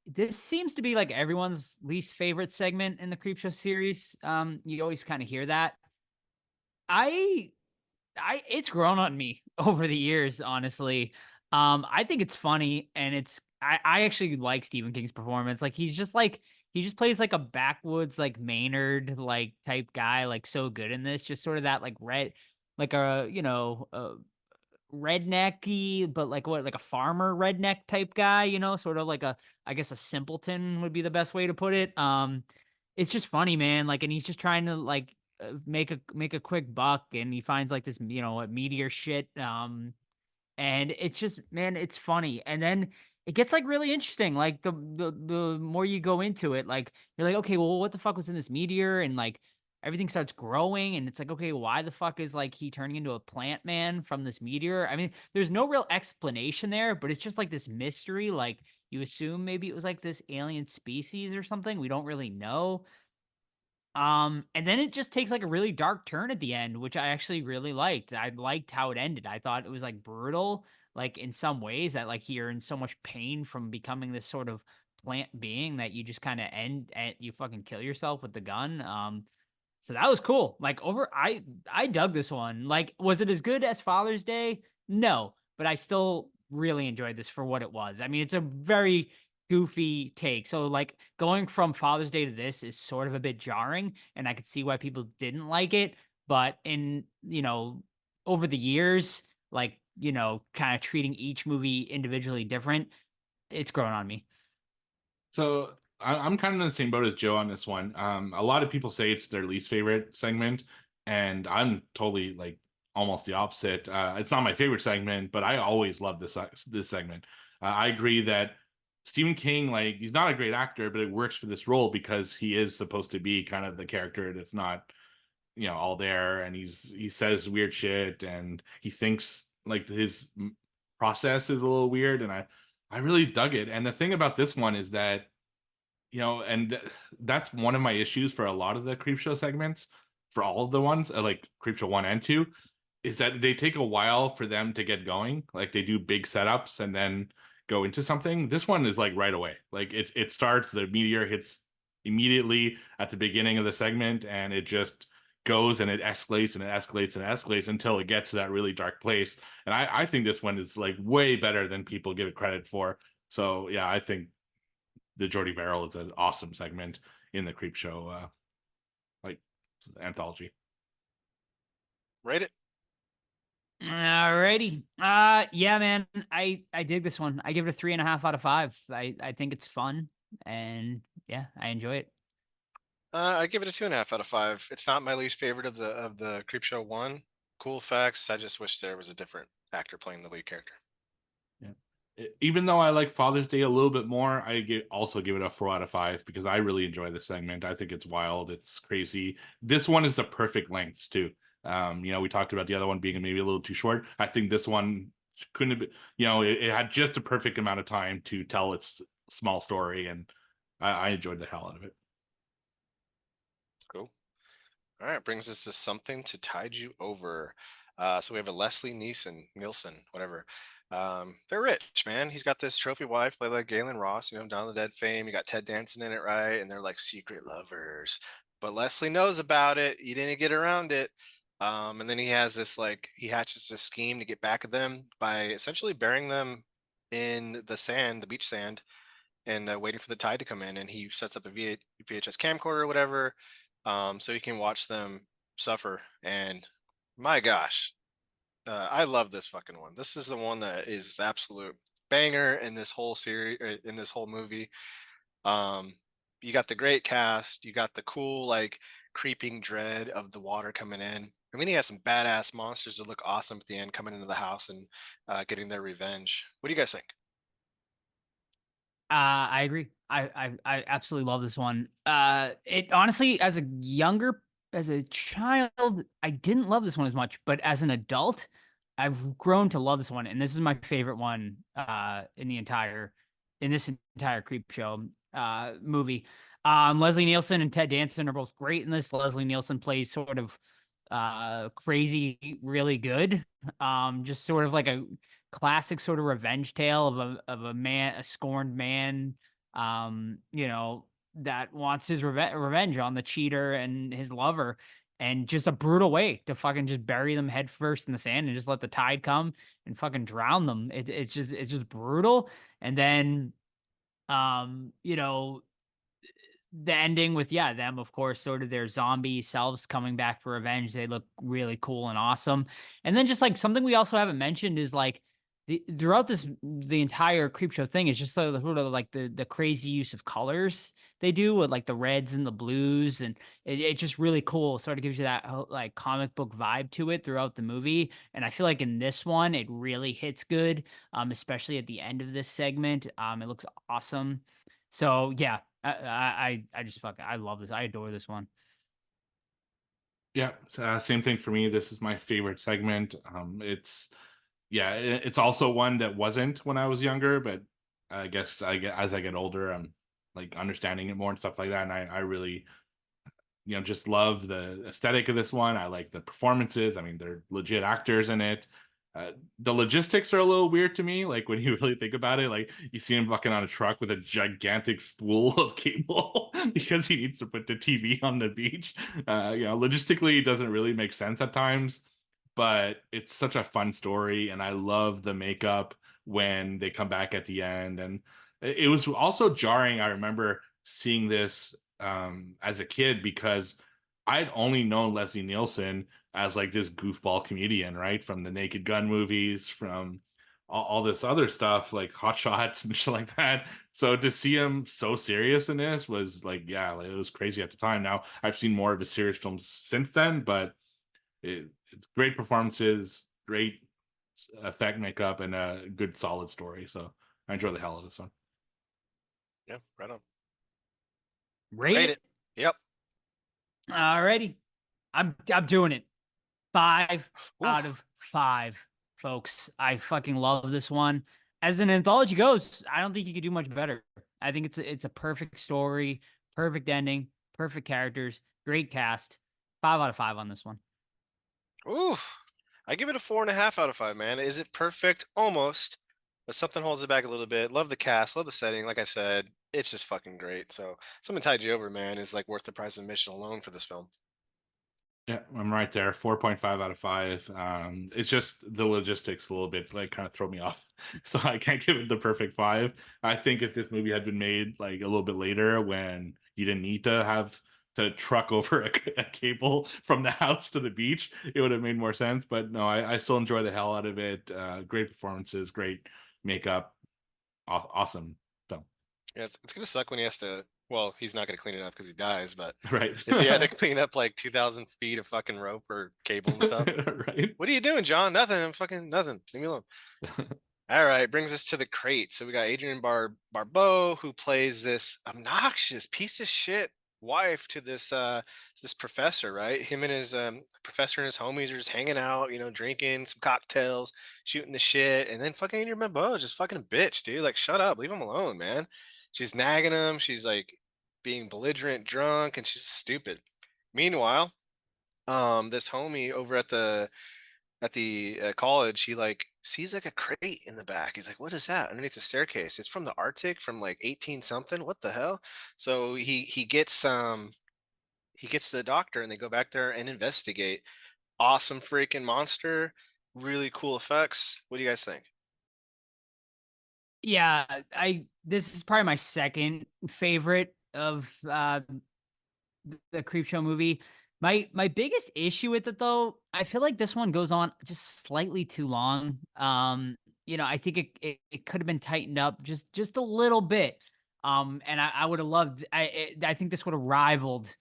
this seems to be like everyone's least favorite segment in the Creepshow series. You always kind of hear that. I it's grown on me over the years, honestly. I think it's funny and I actually like Stephen King's performance. Like he just plays like a backwoods like Maynard like type guy, like so good in this. Just sort of that like like a rednecky, but like what, like a farmer redneck type guy, sort of like I guess a simpleton would be the best way to put it. It's just funny, man. Like, and he's just trying to like make a quick buck, and he finds like this, meteor shit. And it's just, man, it's funny. And then it gets like really interesting. Like the more you go into it, like you're like, okay, well, what the fuck was in this meteor? And like everything starts growing, and it's like, okay, why the fuck is like he turning into a plant man from this meteor? I mean, there's no real explanation there, but it's just like this mystery. Like you assume maybe it was like this alien species or something. We don't really know. And then it just takes like a really dark turn at the end, which I actually really liked. I liked how it ended. I thought it was like brutal, like in some ways that like you're in so much pain from becoming this sort of plant being that you just kind of end and you fucking kill yourself with the gun. So that was cool. Like I dug this one. Like, was it as good as Father's Day? No, but I still really enjoyed this for what it was. I mean, it's a very goofy take. So like going from Father's Day to this is sort of a bit jarring, and I could see why people didn't like it. But in, over the years, like, kind of treating each movie individually different, it's grown on me. So I'm kind of in the same boat as Joe on this one. A lot of people say it's their least favorite segment, and I'm totally like almost the opposite. It's not my favorite segment, but I always love this segment. I agree that Stephen King, like, he's not a great actor, but it works for this role because he is supposed to be kind of the character that's not, all there, and he says weird shit, and he thinks like his process is a little weird, and I really dug it. And the thing about this one is that that's one of my issues for a lot of the Creepshow segments, for all of the ones, like Creepshow 1 and 2, is that they take a while for them to get going. Like, they do big setups and then go into something. This one is like right away. Like, it starts, the meteor hits immediately at the beginning of the segment, and it just goes and it escalates and it escalates and it escalates until it gets to that really dark place. And I think this one is like way better than people give it credit for. So yeah, I think the Jordy Verrill is an awesome segment in the Creepshow like anthology. Rate it. Alrighty. Yeah, man. I dig this one. I give it a 3.5 out of 5. I think it's fun, and yeah, I enjoy it. I give it a 2.5 out of 5. It's not my least favorite of the Creepshow one. Cool facts. I just wish there was a different actor playing the lead character. Yeah. Even though I like Father's Day a little bit more, also give it a 4 out of 5 because I really enjoy this segment. I think it's wild. It's crazy. This one is the perfect length too. We talked about the other one being maybe a little too short. I think this one couldn't have been, it had just a perfect amount of time to tell its small story, and I enjoyed the hell out of it. Cool. All right, brings us to something to tide you over. So we have a Leslie Nielsen, whatever. They're rich, man. He's got this trophy wife played like Galen Ross, Dawn of the Dead fame. You got Ted Danson in it, right? And they're like secret lovers. But Leslie knows about it. He didn't get around it. And then he has this he hatches this scheme to get back at them by essentially burying them in the sand, the beach sand, and waiting for the tide to come in. And he sets up a VHS camcorder or whatever, so he can watch them suffer. And my gosh, I love this fucking one. This is the one that is absolute banger in this whole series, in this whole movie. You got the great cast, you got the cool creeping dread of the water coming in. I mean, you have some badass monsters that look awesome at the end coming into the house and getting their revenge. What do you guys think? I agree. I absolutely love this one. It honestly, as a child, I didn't love this one as much, but as an adult, I've grown to love this one, and this is my favorite one in this entire Creepshow movie. Leslie Nielsen and Ted Danson are both great in this. Leslie Nielsen plays sort of crazy, really good. Just sort of like a classic sort of revenge tale of a man, a scorned man, that wants his revenge on the cheater and his lover, and just a brutal way to fucking just bury them head first in the sand and just let the tide come and fucking drown them. It's just brutal. And then, you know, the ending with them, of course, sort of their zombie selves coming back for revenge. They look really cool and awesome. And then just like something we also haven't mentioned is like throughout the entire Creepshow thing is just sort of like the crazy use of colors they do with like the reds and the blues, and it's just really cool. Sort of gives you that like comic book vibe to it throughout the movie. And I feel like in this one it really hits good, especially at the end of this segment. It looks awesome. So yeah, I just I love this. I adore this one. Yeah, same thing for me. This is my favorite segment. It's also one that wasn't when I was younger, but I guess as I get older, I'm like understanding it more and stuff like that. And I really, just love the aesthetic of this one. I like the performances. I mean, they're legit actors in it. The logistics are a little weird to me. Like when you really think about it, like you see him fucking on a truck with a gigantic spool of cable because he needs to put the TV on the beach. Logistically, it doesn't really make sense at times, but it's such a fun story, and I love the makeup when they come back at the end. And it was also jarring. I remember seeing this as a kid because I'd only known Leslie Nielsen as like this goofball comedian, right? From the Naked Gun movies, from all this other stuff like hot shots and shit like that. So to see him so serious in this was like, yeah, like, it was crazy at the time. Now I've seen more of his serious films since then, but it's great performances, great effect makeup, and a good solid story. So I enjoy the hell of this one. Yeah, right on. Rate Rate it. it. Yep. Alrighty. I'm doing it. 5 Oof. out of 5, folks. I fucking love this one. As an anthology goes, I don't think you could do much better. I think it's a perfect story, perfect ending, perfect characters, great cast. 5 out of 5 on this one. Ooh, I give it a 4.5 out of 5, man. Is it perfect? Almost. But something holds it back a little bit. Love the cast, love the setting. Like I said, it's just fucking great. So Something Tied You Over, man, is like worth the price of admission alone for this film. Yeah, I'm right there. 4.5 out of 5. It's just the logistics a little bit like kind of throw me off. So I can't give it the perfect 5. I think if this movie had been made like a little bit later when you didn't need to have to truck over a cable from the house to the beach, it would have made more sense. But no, I still enjoy the hell out of it. Great performances, great makeup, awesome film. Yeah, it's gonna suck when he has to. Well, he's not gonna clean it up because he dies. But Right. if he had to clean up like 2,000 feet of fucking rope or cable and stuff, Right. what are you doing, John? Nothing. I'm fucking nothing. Leave me alone. All right, brings us to the crate. So we got Adrian Barbeau, who plays this obnoxious piece of shit wife to this professor, right? Him and his professor and his homies are just hanging out, drinking some cocktails, shooting the shit, and then fucking Adrian Barbeau is just fucking a bitch, dude. Like, shut up, leave him alone, man. She's nagging him. She's like being belligerent, drunk, and she's stupid. Meanwhile, this homie over at the college, he like sees like a crate in the back. He's like, "What is that underneath the staircase? It's from the Arctic, from like 18 something. What the hell?" So he gets the doctor, and they go back there and investigate. Awesome freaking monster, really cool effects. What do you guys think? Yeah, this is probably my second favorite of the Creepshow movie. My biggest issue with it though, I feel like this one goes on just slightly too long. I think it could have been tightened up just a little bit. And I would have loved I think this would have rivaled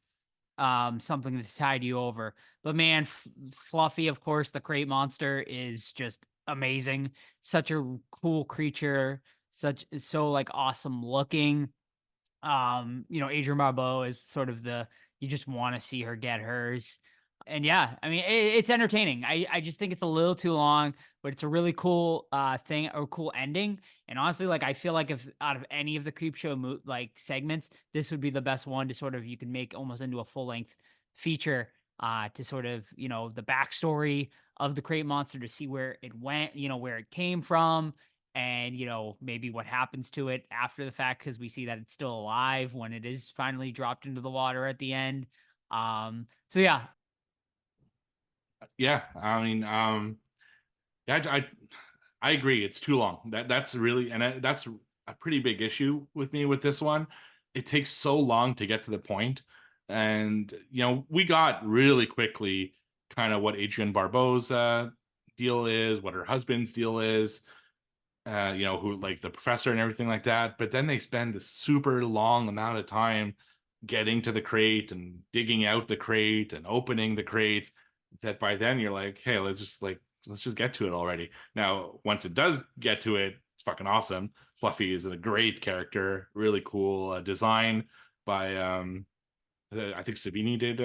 something to tide you over. But man, Fluffy, of course, the crate monster is just amazing. Such a cool creature, so like awesome looking. Adrian Barbeau is sort of you just want to see her get hers. And yeah, I mean it's entertaining. I just think it's a little too long, but it's a really cool thing or cool ending. And honestly, like I feel like if out of any of the Creepshow like segments, this would be the best one to sort of you can make almost into a full length feature to sort of, the backstory of the crate monster to see where it went, where it came from, and maybe what happens to it after the fact, because we see that it's still alive when it is finally dropped into the water at the end. So yeah. Yeah, I mean, yeah, I agree. It's too long. That's really, and that's a pretty big issue with me with this one. It takes so long to get to the point, and we got really quickly kind of what Adrienne Barbeau's deal is, what her husband's deal is, who like the professor and everything like that. But then they spend a super long amount of time getting to the crate and digging out the crate and opening the crate. That by then you're like, hey, let's just get to it already. Now, once it does get to it, it's fucking awesome. Fluffy is a great character, really cool design by I think Savini did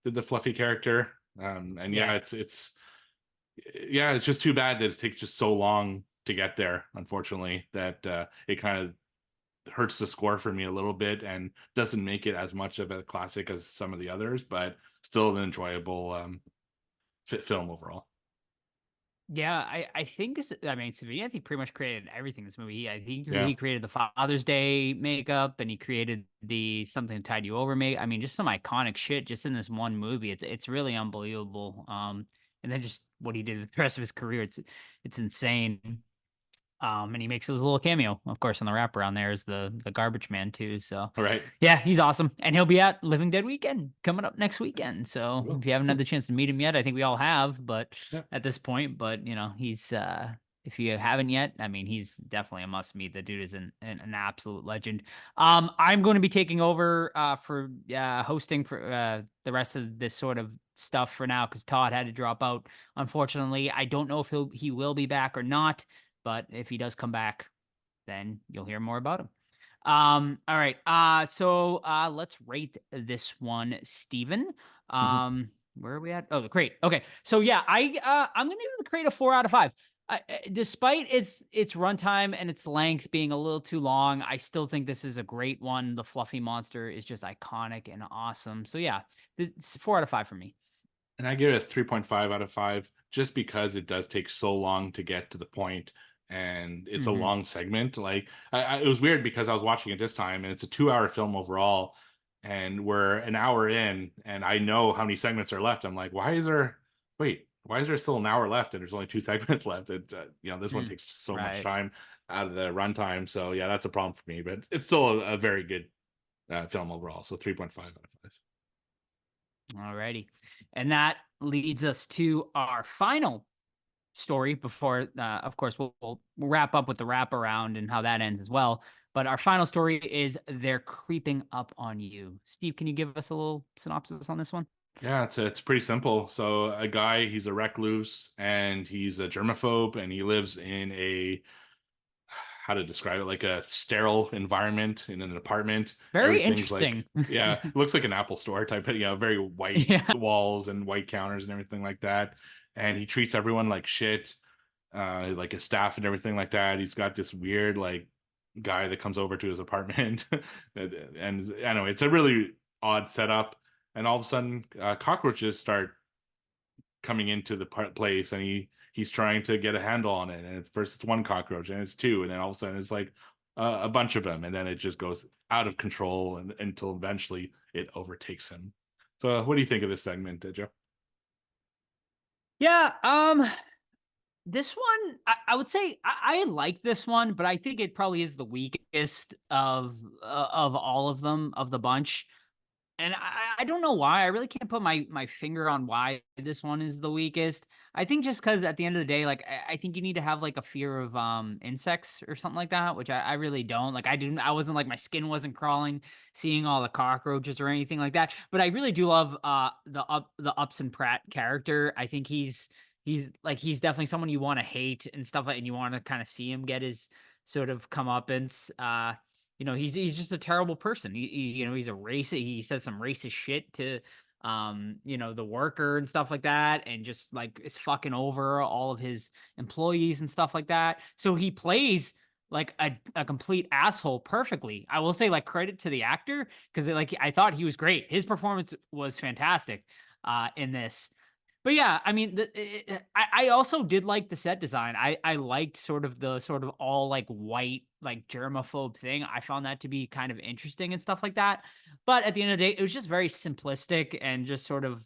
the Fluffy character. And yeah, it's just too bad that it takes just so long to get there, unfortunately, that it kind of hurts the score for me a little bit and doesn't make it as much of a classic as some of the others, but still an enjoyable film overall. Yeah, I think Savini, I think pretty much created everything in this movie. I think Yeah. he created the Father's Day makeup, and he created the Something to Tide You Over make. I mean, just some iconic shit just in this one movie. It's really unbelievable. And then just what he did with the rest of his career, it's insane. And he makes a little cameo, of course, on the wraparound there is the garbage man too. So Right. yeah, he's awesome. And he'll be at Living Dead Weekend coming up next weekend. So Cool. if you haven't had the chance to meet him yet, I think we all have, but Yeah. at this point, but he's if you haven't yet, I mean, he's definitely a must meet. The dude is an absolute legend. I'm going to be taking over for hosting for the rest of this sort of stuff for now because Todd had to drop out. Unfortunately, I don't know if he will be back or not, but if he does come back, then you'll hear more about him. All right. So let's rate this one, Steven. Where are we at? Oh, the crate. Okay. So yeah, I'm gonna give the crate a 4 out of 5. Despite its runtime and its length being a little too long, I still think this is a great one. The fluffy monster is just iconic and awesome. So yeah, it's 4 out of 5 for me. And I give it a 3.5 out of 5 just because it does take so long to get to the point and it's a long segment. Like it was weird because I was watching it this time and it's a 2-hour film overall and we're an hour in and I know how many segments are left. I'm like, why is there still an hour left and there's only 2 segments left? It, this one takes so much time out of the runtime. So yeah, that's a problem for me, but it's still a very good film overall. So 3.5 out of 5. Alrighty. And that leads us to our final story before, of course, we'll wrap up with the wraparound and how that ends as well. But our final story is They're Creeping Up on You. Steve, can you give us a little synopsis on this one? Yeah, it's pretty simple. So a guy, he's a recluse and he's a germaphobe and he lives in a, how to describe it, like a sterile environment in an apartment. Very Everything's interesting. like, yeah, it looks like an Apple store type of, very white Yeah. walls and white counters and everything like that. And he treats everyone like shit, like his staff and everything like that. He's got this weird like guy that comes over to his apartment. And anyway, it's a really odd setup. And all of a sudden, cockroaches start coming into the place, and he's trying to get a handle on it. And at first, it's one cockroach, and it's two, and then all of a sudden, it's like a bunch of them, and then it just goes out of control, and until eventually it overtakes him. So, what do you think of this segment, Joe? Yeah, this one, I would say I like this one, but I think it probably is the weakest of all of them, of the bunch. And I don't know why. I really can't put my finger on why this one is the weakest. I think just because at the end of the day, like I think you need to have like a fear of insects or something like that, which I really don't. Like I wasn't like my skin wasn't crawling seeing all the cockroaches or anything like that. But I really do love the Upson Pratt character. I think he's he's definitely someone you want to hate and stuff like, and you want to kind of see him get his sort of comeuppance. He's just a terrible person. He's a racist. He says some racist shit to, the worker and stuff like that, and just like is fucking over all of his employees and stuff like that. So he plays like a complete asshole perfectly. I will say, like, credit to the actor because like I thought he was great. His performance was fantastic in this. But yeah, I mean, I also did like the set design. I liked sort of all like white, like germaphobe thing. I found that to be kind of interesting and stuff like that. But at the end of the day, it was just very simplistic and just sort of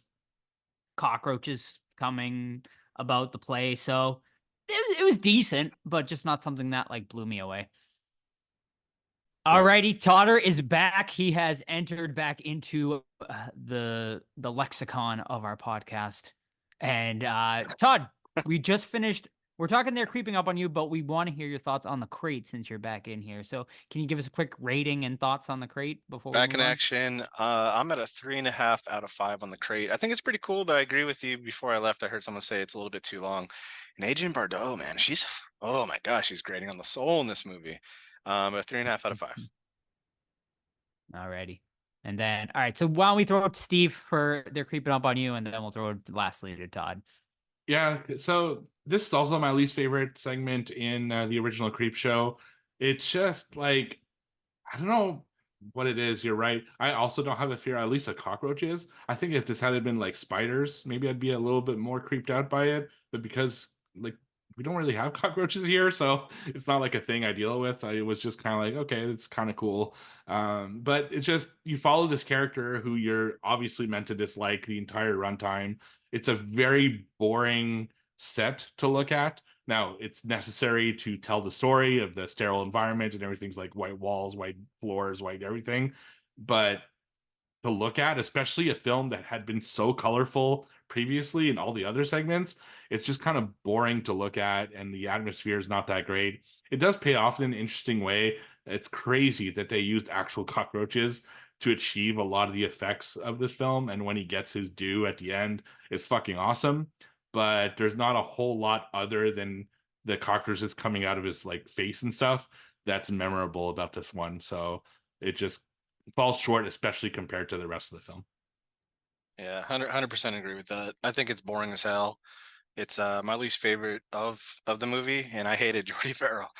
cockroaches coming about the place. So it was decent, but just not something that like blew me away. Alrighty, Totter is back. He has entered back into the lexicon of our podcast. And Todd, we just finished. We're talking They're Creeping Up on You, but we want to hear your thoughts on the crate since you're back in here. So, can you give us a quick rating and thoughts on the crate before we Back move in on? action. I'm at a 3.5 out of 5 on the crate. I think it's pretty cool, but I agree with you. Before I left, I heard someone say it's a little bit too long. And Adrienne Barbeau, man, oh my gosh, she's grating on the soul in this movie. A 3.5 out of 5. Alrighty. And then, all right. So why don't we throw it to Steve for They're Creeping Up on You, and then we'll throw it lastly to Todd. Yeah, so this is also my least favorite segment in the original Creepshow. It's just like, I don't know what it is. You're right. I also don't have a fear, at least of cockroaches. I think if this had been like spiders, maybe I'd be a little bit more creeped out by it. But because like we don't really have cockroaches here, so it's not like a thing I deal with. I was just kind of like, okay, it's kind of cool. But it's just you follow this character who you're obviously meant to dislike the entire runtime. It's a very boring set to look at. Now, it's necessary to tell the story of the sterile environment and everything's like white walls, white floors, white everything. But to look at, especially a film that had been so colorful previously in all the other segments, it's just kind of boring to look at, and the atmosphere is not that great. It does pay off in an interesting way. It's crazy that they used actual cockroaches to achieve a lot of the effects of this film, and when he gets his due at the end, it's fucking awesome. But there's not a whole lot other than the cockroaches coming out of his like face and stuff that's memorable about this one. So it just falls short, especially compared to the rest of the film. Yeah, 100% agree with that. I think it's boring as hell. It's my least favorite of the movie, and I hated Jordy Farrell.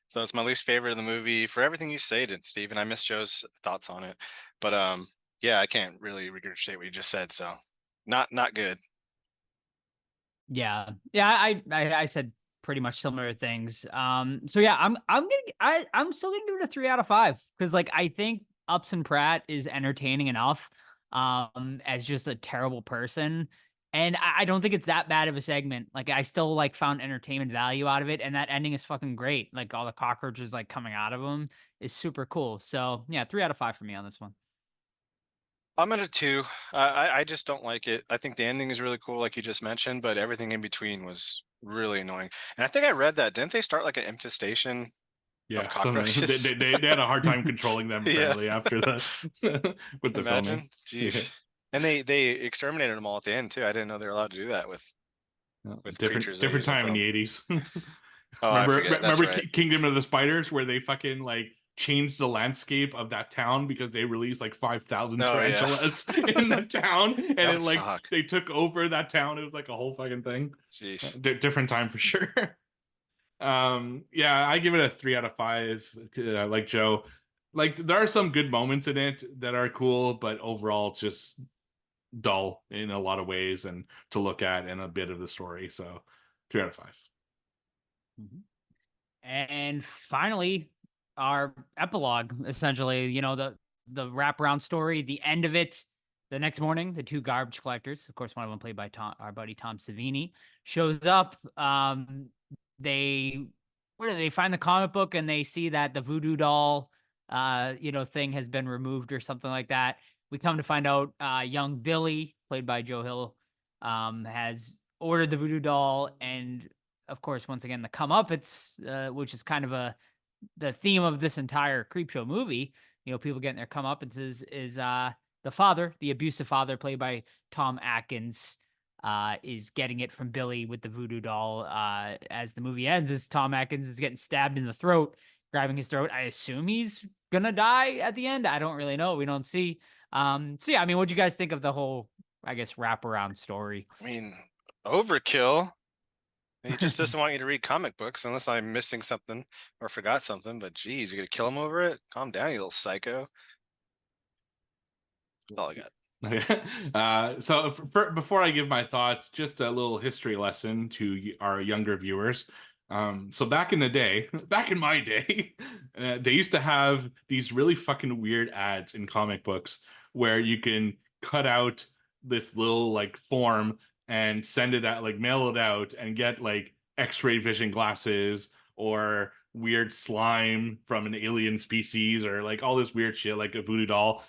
So it's my least favorite of the movie for everything you stated, Steve. And I miss Joe's thoughts on it. But yeah, I can't really regurgitate what you just said. So not good. Yeah. Yeah, I said pretty much similar things. So yeah, I'm still gonna give it a 3 out of 5 because like I think Upson Pratt is entertaining enough as just a terrible person. And I don't think it's that bad of a segment. Like I still like found entertainment value out of it, and that ending is fucking great. Like all the cockroaches like coming out of him is super cool. So yeah, 3 out of 5 for me on this one. I'm at a 2. I just don't like it. I think the ending is really cool, like you just mentioned, but everything in between was really annoying. And I think I read that. Didn't they start like an infestation Yeah, of something cockroaches? they had a hard time controlling them Yeah. apparently after the with the Imagine. filming. Jeez. Yeah. And they exterminated them all at the end too. I didn't know they were allowed to do that with creatures they Different use in time in film. the 80s. Oh, I remember forget. That's remember right. Kingdom of the Spiders where they fucking like changed the landscape of that town because they released like 5,000 Oh yeah. tarantulas in the town, and That it would like suck. they took over that town. It was like a whole fucking thing. Jeez. Different time for sure. Yeah, I give it a 3 out of 5. Like Joe, like there are some good moments in it that are cool, but overall it's just dull in a lot of ways and to look at and a bit of the story. So 3 out of 5. Mhm. And finally, our epilogue, essentially, you know, the wraparound story, the end of it. The next morning, the two garbage collectors, of course, one of them played by our buddy Tom Savini, shows up. They where do they find the comic book and they see that the voodoo doll, you know, thing has been removed or something like that. We come to find out, young Billy, played by Joe Hill, has ordered the voodoo doll, and of course, once again, the comeuppance, which is kind of the theme of this entire Creepshow movie. You know, people getting their comeuppances is the father, the abusive father, played by Tom Atkins, is getting it from Billy with the voodoo doll. As the movie ends, as Tom Atkins is getting stabbed in the throat, grabbing his throat. I assume he's gonna die at the end. I don't really know. We don't see. So yeah, I mean, what do you guys think of the whole, I guess, wraparound story? I mean, overkill. He just doesn't want you to read comic books unless I'm missing something or forgot something. But geez, you're gonna kill him over it? Calm down, you little psycho. That's all I got. So before I give my thoughts, just a little history lesson to our younger viewers. So back in the day, back in my day, they used to have these really fucking weird ads in comic books where you can cut out this little like form and send it out, like mail it out and get like X-ray vision glasses or weird slime from an alien species or like all this weird shit like a voodoo doll.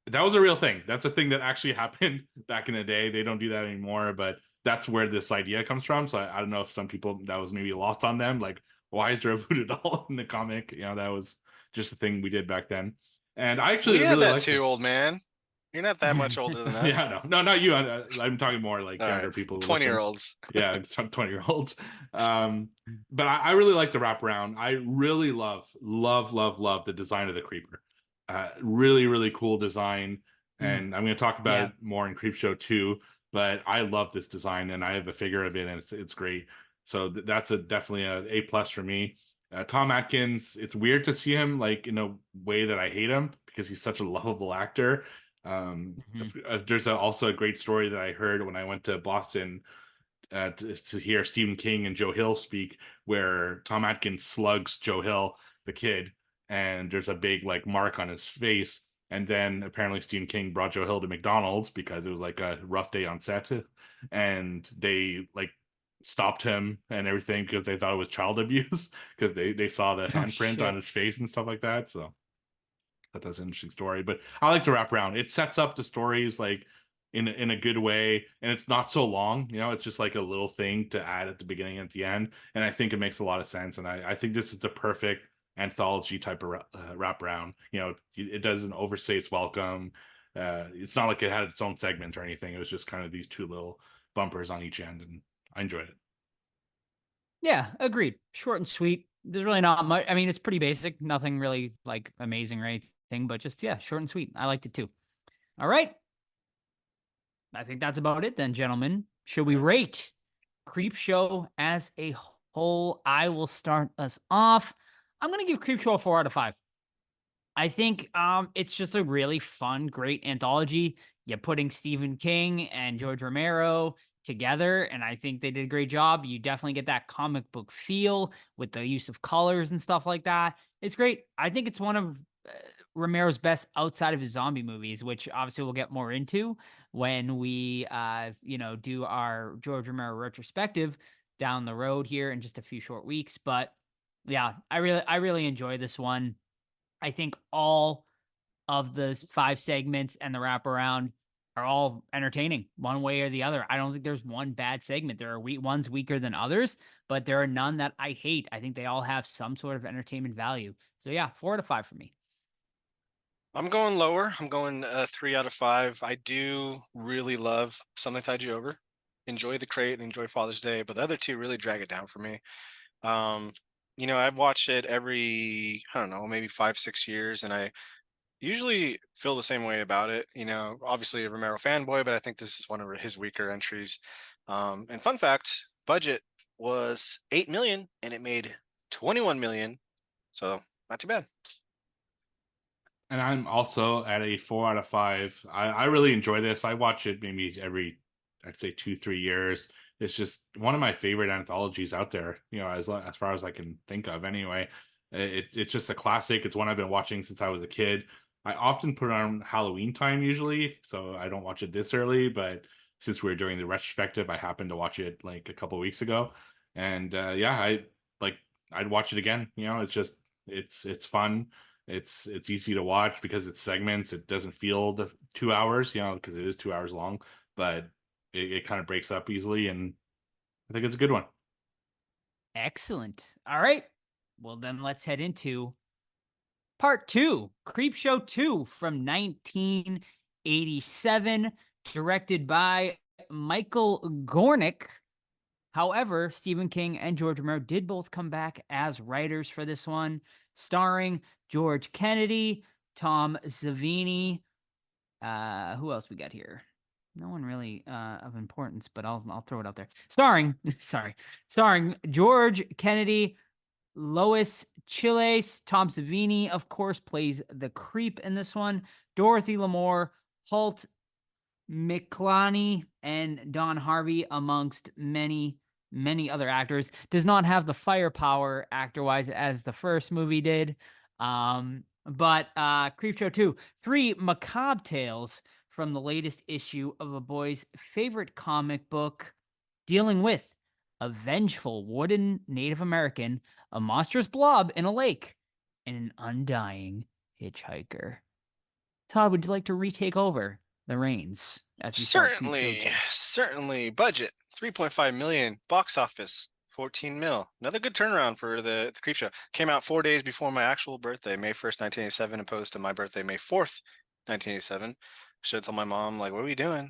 That was a real thing. That's a thing that actually happened back in the day. They don't do that anymore, but that's where this idea comes from. So I don't know if some people that was maybe lost on them. Like, why is there a voodoo doll in the comic? You know, that was just a thing we did back then. And I actually We had really that liked too, it. old man. You're not that much older than us. Yeah, no, not you. I'm talking more like All younger right, people who listen. 20-year-olds. Yeah, 20-year-olds. But I really like the wraparound. I really love the design of the creeper. Really cool design. And I'm going to talk about Yeah. it more in Creepshow 2, but I love this design and I have a figure of it and it's great. So that's definitely a A+ for me. Tom Atkins, it's weird to see him like in a way that I hate him because he's such a lovable actor. Mhm. There's also a great story that I heard when I went to Boston to hear Stephen King and Joe Hill speak, where Tom Atkins slugs Joe Hill, the kid, and there's a big like mark on his face. And then apparently Stephen King brought Joe Hill to McDonald's because it was like a rough day on set, and they like stopped him and everything because they thought it was child abuse because they saw the Oh handprint on shit. his face and stuff like that. So that's an interesting story. But I like to wrap around. It sets up the stories like in a good way, and it's not so long. It's just like a little thing to add at the beginning and at the end, and I think it makes a lot of sense. And I think this is the perfect anthology type of wrap around. It doesn't overstay its welcome. It's not like it had its own segment or anything. It was just kind of these two little bumpers on each end, and I enjoyed it. Yeah, agreed. Short and sweet. There's really not much. I mean, it's pretty basic. Nothing really like amazing or anything, but just, yeah, short and sweet. I liked it too. All right. I think that's about it then, gentlemen. Should we rate Creepshow as a whole? I will start us off. I'm going to give Creepshow a 4 out of 5. I think it's just a really fun, great anthology. You're putting Stephen King and George Romero together, and I think they did a great job. You definitely get that comic book feel with the use of colors and stuff like that. It's great. I think it's one of Romero's best outside of his zombie movies, which obviously we'll get more into when we do our George Romero retrospective down the road here in just a few short weeks. But yeah, I really enjoy this one. I think all of the 5 segments and the wraparound are all entertaining one way or the other. I don't think there's one bad segment. There are ones weaker than others, but there are none that I hate. I think they all have some sort of entertainment value. So yeah, 4 out of 5 for me. I'm going lower. I'm going 3 out of 5. I do really love Something Tied You Over. Enjoy The Crate and enjoy Father's Day, but the other two really drag it down for me. I've watched it every, I don't know, maybe 5-6 years, and I usually feel the same way about it. Obviously a Romero fanboy, but I think this is one of his weaker entries. And fun fact, budget was 8 million and it made 21 million. So not too bad. And I'm also at a 4 out of 5. I really enjoy this. I watch it maybe every, I'd say 2-3 years. It's just one of my favorite anthologies out there. As far as I can think of, anyway. It's just a classic. It's one I've been watching since I was a kid. I often put it on Halloween time usually, so I don't watch it this early. But since we were doing the retrospective, I happened to watch it like a couple weeks ago, and I'd watch it again. It's fun. It's easy to watch because it's segments. It doesn't feel the 2 hours, because it is 2 hours long, but it kind of breaks up easily, and I think it's a good one. Excellent. All right. Well, then let's head into part 2, Creepshow 2 from 1987, directed by Michael Gornick. However, Stephen King and George Romero did both come back as writers for this one, starring George Kennedy, Tom Savini. Who else we got here? No one really of importance, but I'll throw it out there. Starring George Kennedy, Lois Chiles. Tom Savini, of course, plays the creep in this one. Dorothy Lamour, Holt McClany, and Don Harvey, amongst many other actors. Does not have the firepower actor-wise as the first movie did. But Creepshow 2, 3 macabre tales from the latest issue of a boy's favorite comic book, dealing with a vengeful wooden Native American, a monstrous blob in a lake, and an undying hitchhiker. Todd, would you like to retake over the reins as we start Creepshow 2? Certainly. Budget 3.5 million. Box office 14 mil. Another good turnaround for the Creepshow. Came out 4 days before my actual birthday, May 1st, 1987, opposed to my birthday, May 4th, 1987. Should have told my mom, like, what are we doing?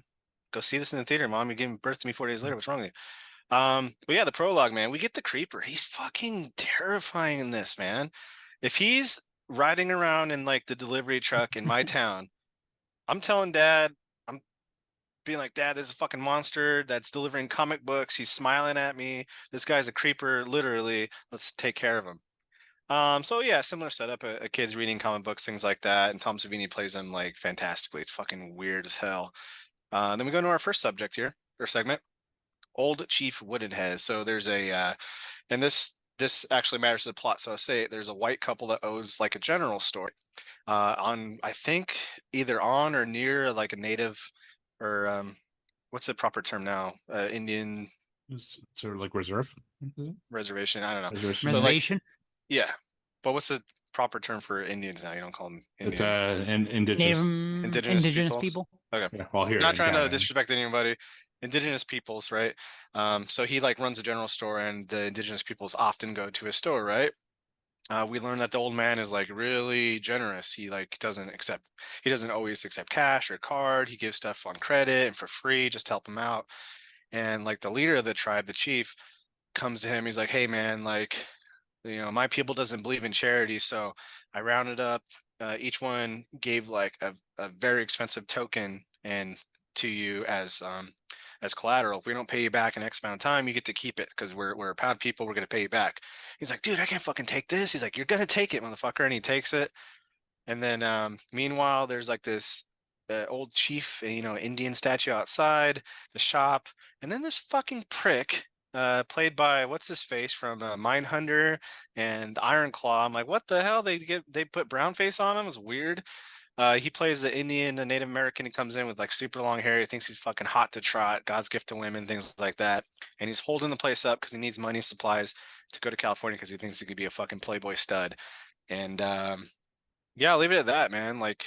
Go see this in the theater, Mom. You're giving birth to me 4 days later. What's wrong with you? But yeah, the prologue, man. We get the Creeper. He's fucking terrifying in this, man. If he's riding around in like the delivery truck in my town, I'm telling Dad, I'm being like, Dad, this is a fucking monster that's delivering comic books. He's smiling at me. This guy's a creeper, literally. Let's take care of him. So yeah, similar setup. A kid's reading comic books, things like that, and Tom Savini plays them like fantastically. It's fucking weird as hell. Then we go into our first subject here, or segment. Old Chief Woodenhead. So there's and this actually matters to the plot. So I'll say there's a white couple that owes like a general store, on, I think, either on or near like a native, or what's the proper term now? Indian It's sort of like reserve. reservation. I don't know. Reservation. So like, Reservation? yeah, But what's the proper term for Indians now? You don't call them It's Indians. an indigenous. Indigenous people. Okay. Yeah, well, here Not in trying to Canada. disrespect anybody. Indigenous peoples, right? So he like runs a general store, and the indigenous peoples often go to his store, right? We learned that the old man is like really generous. He like he doesn't always accept cash or card. He gives stuff on credit and for free just to help him out. And like the leader of the tribe, the chief, comes to him. He's like, "Hey man, like, you know, my people doesn't believe in charity, so I rounded up. Each one gave like a very expensive token and to you as collateral. If we don't pay you back in X amount of time, you get to keep it because we're a proud people. We're gonna pay you back." He's like, "Dude, I can't fucking take this." He's like, "You're gonna take it, motherfucker," and he takes it. And then meanwhile, there's like this old chief, you know, Indian statue outside the shop, and then this fucking prick. Played by what's his face from Mindhunter and Iron Claw. I'm like, what the hell? They put brown face on him. It's weird. He plays the Indian, the Native American. He comes in with like super long hair. He thinks he's fucking hot to trot, God's gift to women, things like that. And he's holding the place up because he needs money supplies to go to California because he thinks he could be a fucking Playboy stud. And yeah, I'll leave it at that, man. Like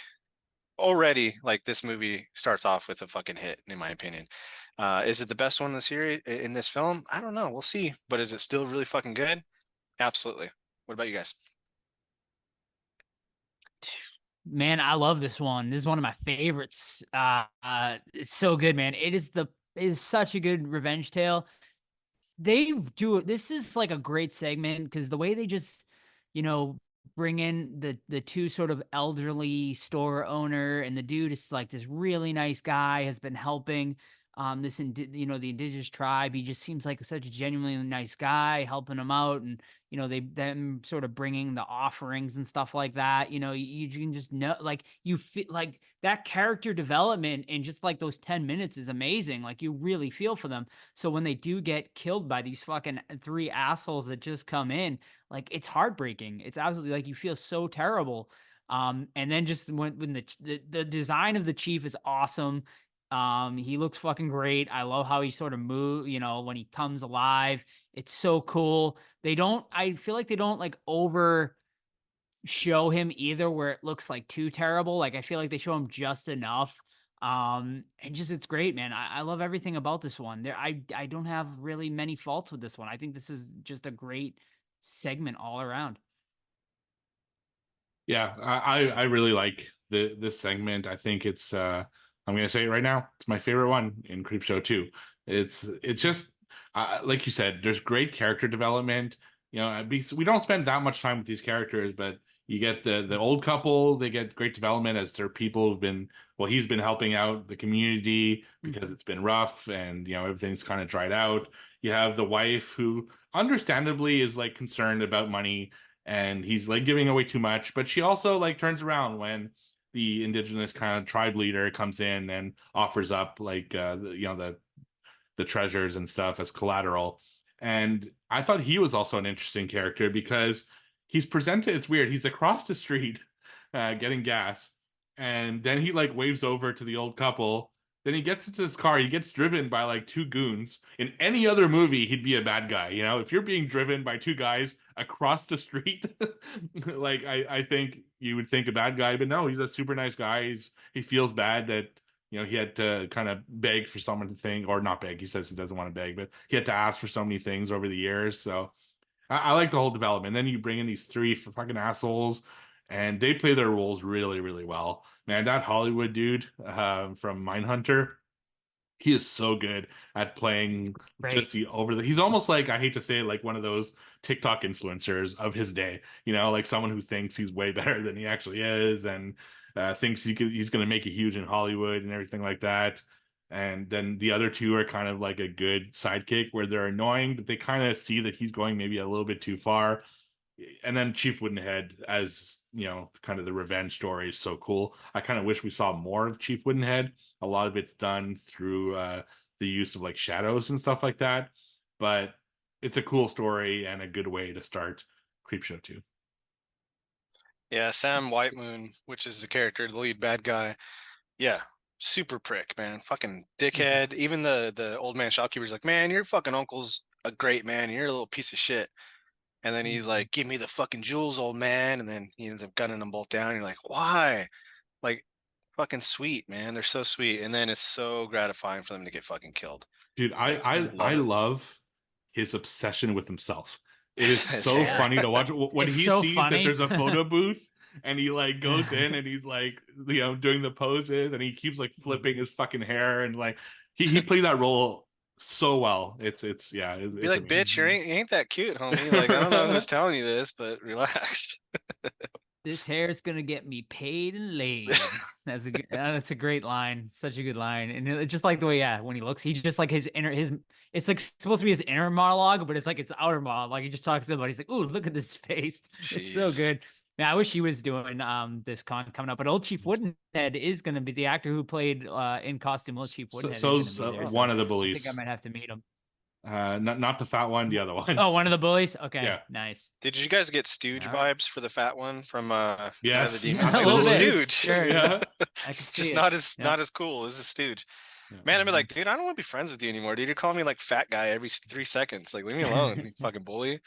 already, like this movie starts off with a fucking hit, in my opinion. Is it the best one in the series in this film? I don't know. We'll see. But is it still really fucking good? Absolutely. What about you guys? Man, I love this one. This is one of my favorites. It's so good, man. It is such a good revenge tale. They do this is like a great segment because the way they just, you know, bring in the two sort of elderly store owner, and the dude is like this really nice guy, has been helping you know, the indigenous tribe. He just seems like such a genuinely nice guy, helping them out. And you know, them sort of bringing the offerings and stuff like that. You know, you can just know, like, you feel like that character development in just like those 10 minutes is amazing. Like, you really feel for them. So when they do get killed by these fucking three assholes that just come in, like, it's heartbreaking. It's absolutely, like, you feel so terrible. And then just when the design of the chief is awesome. He looks fucking great. I love how he sort of move, you know, when he comes alive. It's so cool. I feel like they don't like over show him either where it looks like too terrible. Like, I feel like they show him just enough. And just, it's great, man. I love everything about this one. I don't have really many faults with this one. I think this is just a great segment all around. Yeah, I really like this segment. I think it's I'm gonna say it right now. It's my favorite one in Creepshow 2. It's just like you said, there's great character development. You know, we don't spend that much time with these characters, but you get the old couple. They get great development as they're people who've been, well, he's been helping out the community because it's been rough and you know everything's kind of dried out. You have the wife who understandably is like concerned about money and he's like giving away too much, but she also like turns around when the indigenous kind of tribe leader comes in and offers up like you know, the treasures and stuff as collateral. And I thought he was also an interesting character because he's presented, it's weird, he's across the street getting gas, and then he like waves over to the old couple. Then he gets into his car, he gets driven by like two goons. In any other movie, he'd be a bad guy. You know, if you're being driven by two guys across the street, like I think you would think a bad guy, but no, he's a super nice guy. He feels bad that, you know, he had to kind of beg for someone to think, or not beg. He says he doesn't want to beg, but he had to ask for so many things over the years. So I like the whole development. Then you bring in these three fucking assholes, and they play their roles really, really well. Man, that Hollywood dude from Mindhunter, he is so good at playing just Right. he's almost like, I hate to say it, like one of those TikTok influencers of his day, you know, like someone who thinks he's way better than he actually is, and thinks he's going to make it huge in Hollywood and everything like that. And then the other two are kind of like a good sidekick where they're annoying, but they kind of see that he's going maybe a little bit too far. And then Chief Woodenhead, as you know, kind of the revenge story is so cool. I kind of wish we saw more of Chief Woodenhead. A lot of it's done through the use of like shadows and stuff like that, but it's a cool story and a good way to start Creepshow 2. Yeah, Sam Whitemoon, which is the character, the lead bad guy. Yeah, super prick, man. Fucking dickhead. Even the old man shopkeeper's like, man, your fucking uncle's a great man. You're a little piece of shit. And then he's like, "Give me the fucking jewels, old man." And then he ends up gunning them both down. You're like, why? Like, fucking sweet, man. They're so sweet. And then it's so gratifying for them to get fucking killed. Dude, Like, I love it. love his obsession with himself. It is His so hair. funny to watch when It's he so sees that funny. there's a photo booth and he like goes in and he's like, you know, doing the poses and he keeps like flipping his fucking hair and like he played that role so well. It's yeah, Be it's like, amazing. bitch, you ain't that cute, homie. Like, I don't know who's telling you this, but relax. This hair's gonna get me paid and laid. That's a great line. Such a good line, and just like the way, yeah, when he looks, he's just like his inner his. It's like supposed to be his inner monologue, but it's like it's outer monologue. He just talks to somebody. He's like, "Ooh, look at this face." It's so Jeez. good. Man, I wish he was doing this con coming up. But Old Chief Woodenhead is gonna be the actor who played in costume. Old Chief Woodenhead is So's gonna be there. one So of the I bullies. think I might have to meet him. Not the fat one, the other one. Oh, one of the bullies. Okay, Yeah. nice. Did you guys get Stooge All right. vibes for the fat one from Night of the Yes, Demons? A Like, this is little bit. Stooge. Sure. Yeah. I can It's see just it. not as Yeah. not as cool. This is Stooge. Yeah. Man, I'd be like, dude, I don't want to be friends with you anymore, dude. You're calling me like fat guy every 3 seconds. Like, leave me alone, you fucking bully.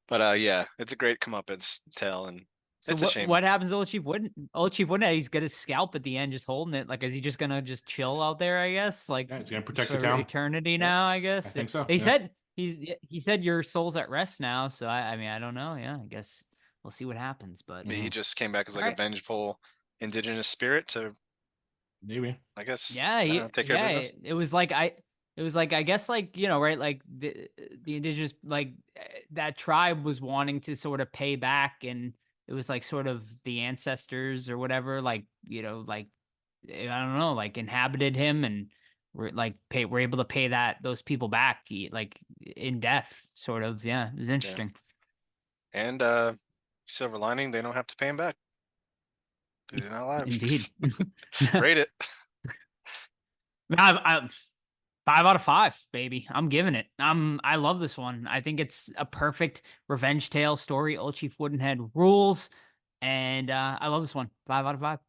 But yeah, it's a great comeuppance tale, and So it's a shame. what happens to Old Chief Woodenhead? He's got his scalp at the end, just holding it. Like, is he just gonna just chill out there? I guess, like Yeah, he's gonna protect the for town. eternity now. I guess. I think so, They yeah. said he said your soul's at rest now. So I mean, I don't know. Yeah, I guess we'll see what happens. But He Mhm. just came back as like a Alright. vengeful indigenous spirit to, Maybe. I guess, yeah, I don't know, take care of business. it was like I guess, like, you know, right, like the indigenous, like that tribe was wanting to sort of pay back, and it was like sort of the ancestors or whatever, like, you know, like I don't know, like inhabited him, and were able to pay those people back, like in death, sort of. Yeah, it was interesting. And silver lining, they don't have to pay him back because he's not alive. Indeed. Rate it. I 5 out of 5, baby. I'm giving it. I love this one. I think it's a perfect revenge tale story. Old Chief Woodenhead rules, and I love this one. 5 out of 5.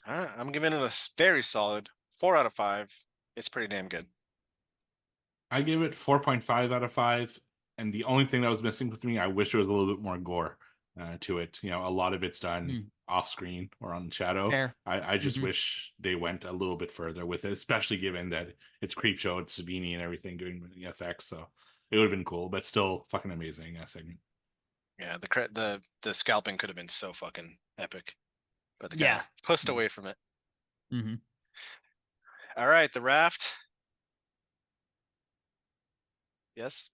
All right, I'm giving it a very solid 4 out of 5. It's pretty damn good. I give it 4.5 out of 5. And the only thing that was missing with me, I wish there was a little bit more gore to it. You know, a lot of it's done off screen or on shadow. Fair. I just wish they went a little bit further with it, especially given that it's Creepshow, it's Sabini and everything doing the effects. So it would have been cool, but still fucking amazing segment. Yeah, the scalping could have been so fucking epic, but the guy Yeah. pushed away from it. Mm-hmm. All right, the raft. Yes.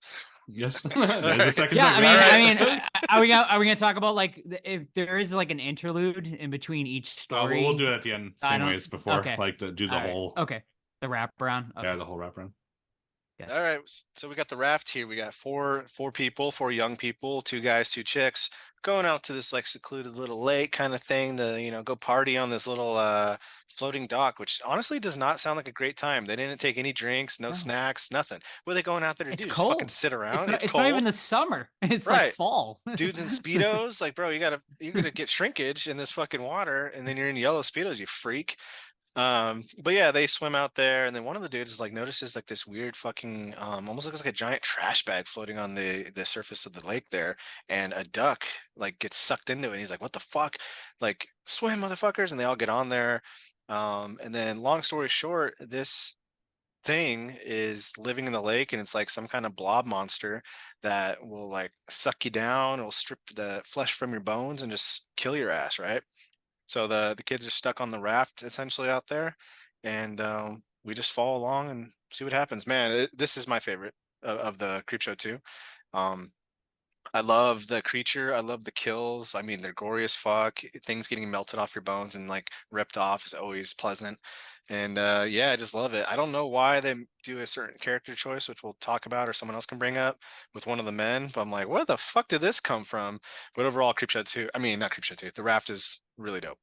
Yes, there's a second. Yeah, segment. I mean, are we gonna talk about like if there is like an interlude in between each story? We'll do it at the end, I same don't- ways before, okay. like to do the All right. whole, Okay, the wraparound. Okay. yeah, the whole wraparound. Gotcha. All right, so we got the raft here. We got four people, 4 young people, 2 guys, 2 chicks, going out to this like secluded little lake kind of thing to, you know, go party on this little floating dock, which honestly does not sound like a great time. They didn't take any drinks, no snacks, nothing. What are they going out there to It's do? Just cold. fucking sit around? It's cold. not even the summer. It's Right. like fall. Dudes in speedos, like, bro, you're gonna get shrinkage in this fucking water, and then you're in yellow speedos, you freak. But yeah, they swim out there, and then one of the dudes is like notices like this weird fucking almost looks like a giant trash bag floating on the surface of the lake there, and a duck like gets sucked into it, and he's like, what the fuck? Like, swim, motherfuckers. And they all get on there. And then long story short, this thing is living in the lake, and it's like some kind of blob monster that will like suck you down, it'll strip the flesh from your bones and just kill your ass, right? So the kids are stuck on the raft essentially out there, and we just follow along and see what happens. Man, this is my favorite of the Creepshow 2. I love the creature. I love the kills. I mean, they're gory as fuck. Things getting melted off your bones and like ripped off is always pleasant. And yeah, I just love it. I don't know why they do a certain character choice, which we'll talk about or someone else can bring up with one of the men. But I'm like, where the fuck did this come from? But overall, Creepshow 2, I mean, not Creepshow 2, The Raft is really dope.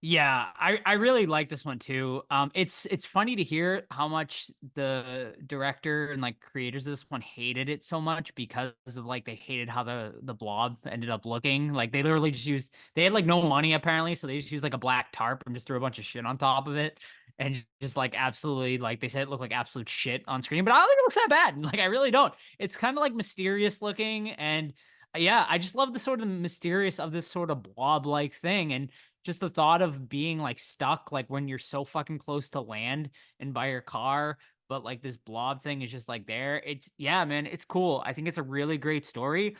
Yeah, I really like this one too. It's funny to hear how much the director and like creators of this one hated it so much because of like they hated how the blob ended up looking. Like they literally just used they had like no money apparently, so they just used like a black tarp and just threw a bunch of shit on top of it. and just like absolutely like they said it looked like absolute shit on screen, but I don't think it looks that bad. Like I really don't. It's kind of like mysterious looking, and yeah, I just love the sort of mysterious of this sort of blob like thing, and just the thought of being like stuck like when you're so fucking close to land and by your car, but like this blob thing is just like there. It's yeah, man, it's cool. I think it's a really great story.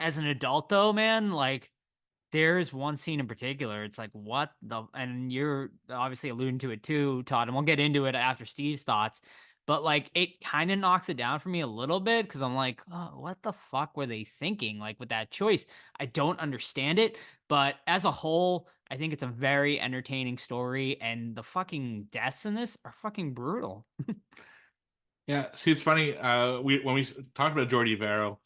As an adult though, man, like there's one scene in particular. It's like, what the, and you're obviously alluding to it too, Todd, and we'll get into it after Steve's thoughts. But like, it kind of knocks it down for me a little bit because I'm like, oh, what the fuck were they thinking? Like with that choice, I don't understand it. But as a whole, I think it's a very entertaining story, and the fucking deaths in this are fucking brutal. Yeah, see, it's funny. When we talked about Jordi Vero,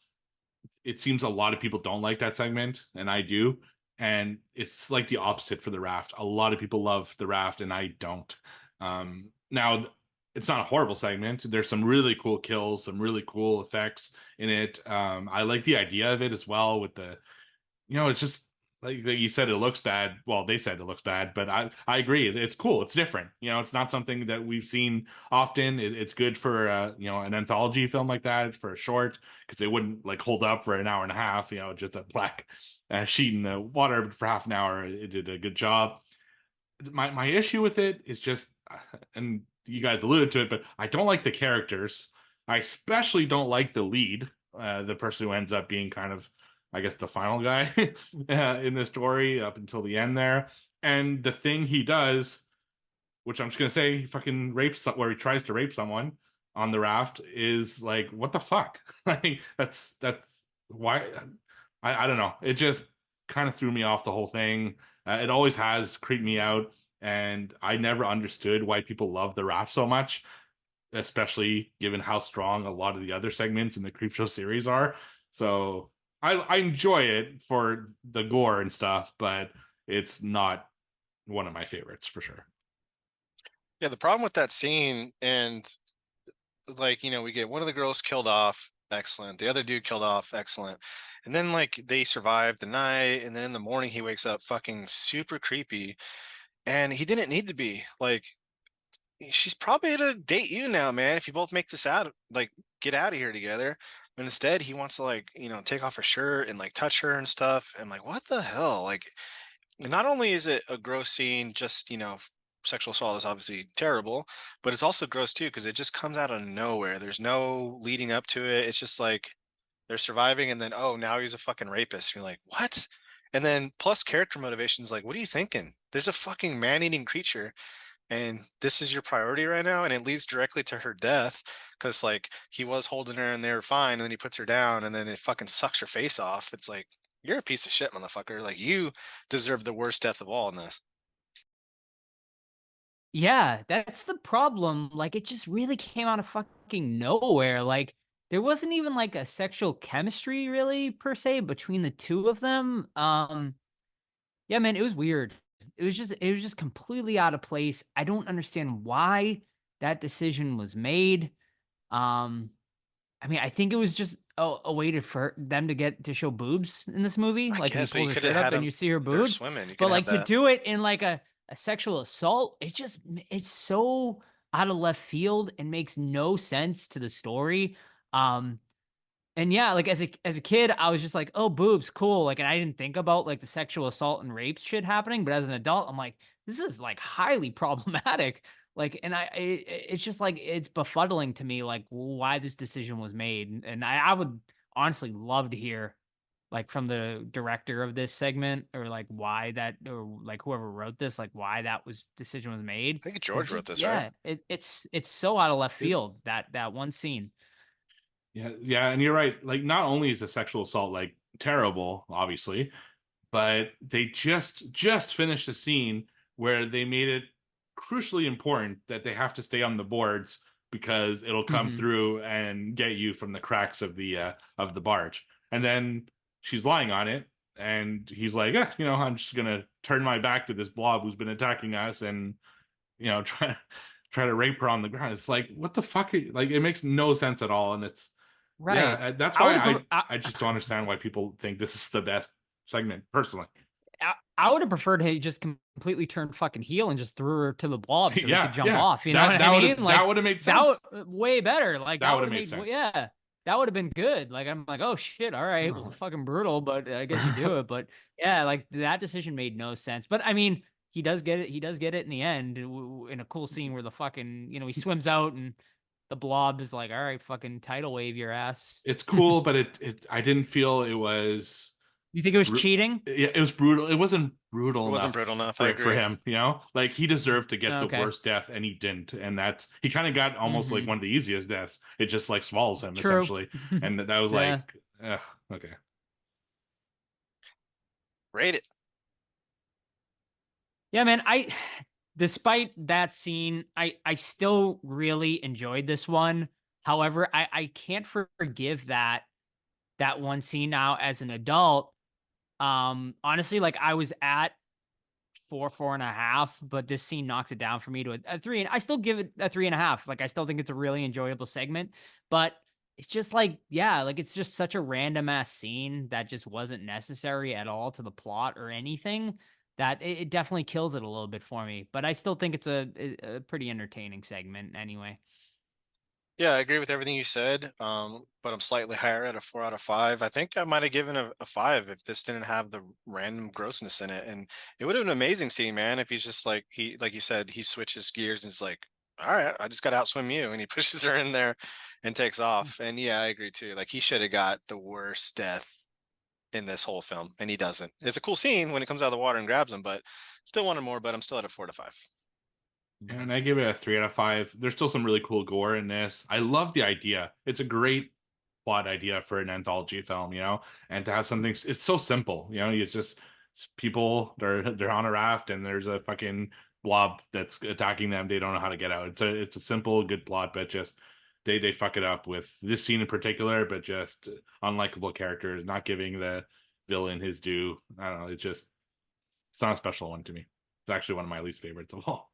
it seems a lot of people don't like that segment, and I do. And it's like the opposite for the raft. A lot of people love the raft, and I don't. Now, it's not a horrible segment. There's some really cool kills, some really cool effects in it. I like the idea of it as well. With the, it's just like you said, it looks bad. Well, they said it looks bad, but I agree. It's cool. It's different. It's not something that we've seen often. It's good for an anthology film like that, for a short, because they wouldn't like hold up for an hour and a half. Just a black sheet in the water. But for half an hour, it did a good job. My issue with it is just, and you guys alluded to it, but I don't like the characters. I especially don't like the lead, the person who ends up being kind of, I guess, the final guy in the story up until the end there. And the thing he does, which I'm just gonna say, he fucking rapes, where he tries to rape someone on the raft, is like, what the fuck? Like that's why. I don't know. It just kind of threw me off the whole thing. It always has creeped me out, and I never understood why people love the raft so much, especially given how strong a lot of the other segments in the Creepshow series are. So I enjoy it for the gore and stuff, but it's not one of my favorites for sure. Yeah, the problem with that scene, and like, we get one of the girls killed off, excellent. The other dude killed off, excellent. And then like they survive the night, and then in the morning he wakes up fucking super creepy. And he didn't need to be. Like, she's probably gonna date you now, man, if you both make this out, like get out of here together. But instead he wants to like, take off her shirt and like touch her and stuff. And like, what the hell? Like, not only is it a gross scene, just sexual assault is obviously terrible, but it's also gross too because it just comes out of nowhere. There's no leading up to it. It's just like they're surviving, and then oh, now he's a fucking rapist. You're like, what? And then plus character motivations, like, what are you thinking? There's a fucking man-eating creature, and this is your priority right now, and it leads directly to her death because like he was holding her and they were fine, and then he puts her down, and then it fucking sucks her face off. It's like, you're a piece of shit, motherfucker. Like, you deserve the worst death of all in this. Yeah, that's the problem. Like, it just really came out of fucking nowhere. Like, there wasn't even like a sexual chemistry really per se between the two of them. Yeah, man, it was weird. It was just completely out of place. I don't understand why that decision was made. Um, I mean, I think it was just a way for them to get to show boobs in this movie. I Like, if you guess, but pull you her could have shirt up had and them. you see her They're boobs, swimming. You but could have like to that. do it in like a sexual assault, it's so out of left field and makes no sense to the story. Um, and yeah, like as a kid, I was just like, oh, boobs, cool. Like, and I didn't think about like the sexual assault and rape shit happening. But as an adult, I'm like, this is like highly problematic. Like, and it's just like it's befuddling to me, like why this decision was made. And I would honestly love to hear, like from the director of this segment, or like why that, or like whoever wrote this, like why that decision was made. I think 'Cause George wrote just this, right? yeah, it's so out of left field, that one scene. Yeah, and you're right. Like, not only is the sexual assault like terrible, obviously, but they just finished a scene where they made it crucially important that they have to stay on the boards because it'll come Mhm. through and get you from the cracks of the barge. And then she's lying on it, and he's like, yeah, I'm just gonna turn my back to this blob who's been attacking us, and try to rape her on the ground. It's like, what the fuck? Like, it makes no sense at all, and it's yeah, Right. that's I why would I have. I just don't understand why people think this is the best segment personally. I would have preferred he just completely turned fucking heel and just threw her to the blob so he Yeah, could jump yeah. off. You know what I mean? Like That would have made that sense. way better. Like That that would would have have made sense. yeah, that would have been good. Like I'm like, oh shit, all right, well, fucking brutal, but I guess you do it. But yeah, like that decision made no sense. But I mean, he does get it. He does get it in the end in a cool scene where the fucking he swims out and the blob is like, all right, fucking tidal wave your ass. It's cool, but I didn't feel it was. You think it was bru- cheating? Yeah, it was brutal. It wasn't brutal It wasn't enough brutal enough. I for agree. him. Like he deserved to get the Okay. worst death, and he didn't. And that's he kind of got almost like Mhm. one of the easiest deaths. It just like swallows him True. essentially, and that was Yeah. like, okay. Rate it. Yeah, man. Despite that scene, I still really enjoyed this one. However, I can't forgive that one scene now as an adult. Honestly, like I was at 4.5, but this scene knocks it down for me to a 3. And I still give it a 3.5. Like I still think it's a really enjoyable segment, but it's just like, yeah, like it's just such a random ass scene that just wasn't necessary at all to the plot or anything. That it definitely kills it a little bit for me, but I still think it's a pretty entertaining segment anyway. Yeah, I agree with everything you said. But I'm slightly higher at a 4 out of 5. I think I might have given a 5 if this didn't have the random grossness in it. And it would have been an amazing scene, man, if he's just like like you said, he switches gears and is like, all right, I just gotta outswim you. And he pushes her in there and takes off. And yeah, I agree too. Like he should have got the worst death in this whole film, and he doesn't. It's a cool scene when he comes out of the water and grabs him, but still wanted more, but I'm still at a 4 to 5. And I give it a 3 out of 5. There's still some really cool gore in this. I love the idea. It's a great plot idea for an anthology film, and to have something. It's so simple, It's just people. They're on a raft and there's a fucking blob that's attacking them. They don't know how to get out. It's a simple, good plot, but just they fuck it up with this scene in particular. But just unlikable characters, not giving the villain his due. I don't know. It's not a special one to me. It's actually one of my least favorites of all.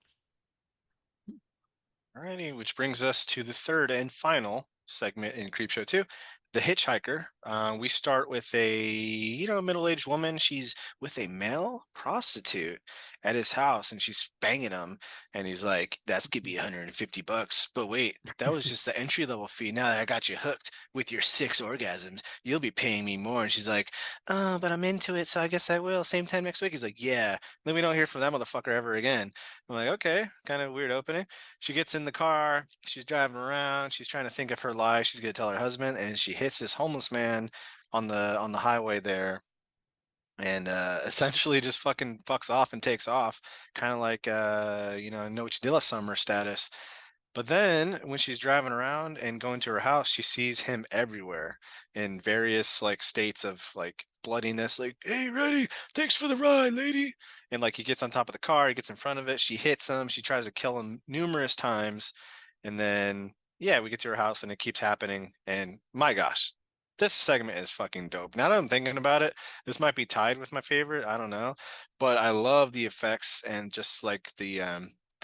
Alrighty, which brings us to the third and final segment in Creepshow 2, the hitchhiker. We start with a middle-aged woman. She's with a male prostitute at his house, and she's banging him. And he's like, "That's gonna be $150." But wait, that was just the entry-level fee. Now that I got you hooked with your 6 orgasms, you'll be paying me more. And she's like, "Oh, but I'm into it, so I guess I will. Same time next week." He's like, "Yeah." Then we don't hear from that motherfucker ever again. I'm like, okay, kind of weird opening. She gets in the car, she's driving around, she's trying to think of her lie she's gonna tell her husband, and she hits this homeless man on the highway there, and essentially just fucking fucks off and takes off, kind of like know what you did last summer status. But then when she's driving around and going to her house, she sees him everywhere in various like states of like bloodiness, like, "Hey, ready? Thanks for the ride, lady." And like he gets on top of the car, he gets in front of it, she hits him, she tries to kill him numerous times. And then yeah, we get to her house and it keeps happening. And my gosh, this segment is fucking dope. Now that I'm thinking about it, this might be tied with my favorite. I don't know. But I love the effects and just like the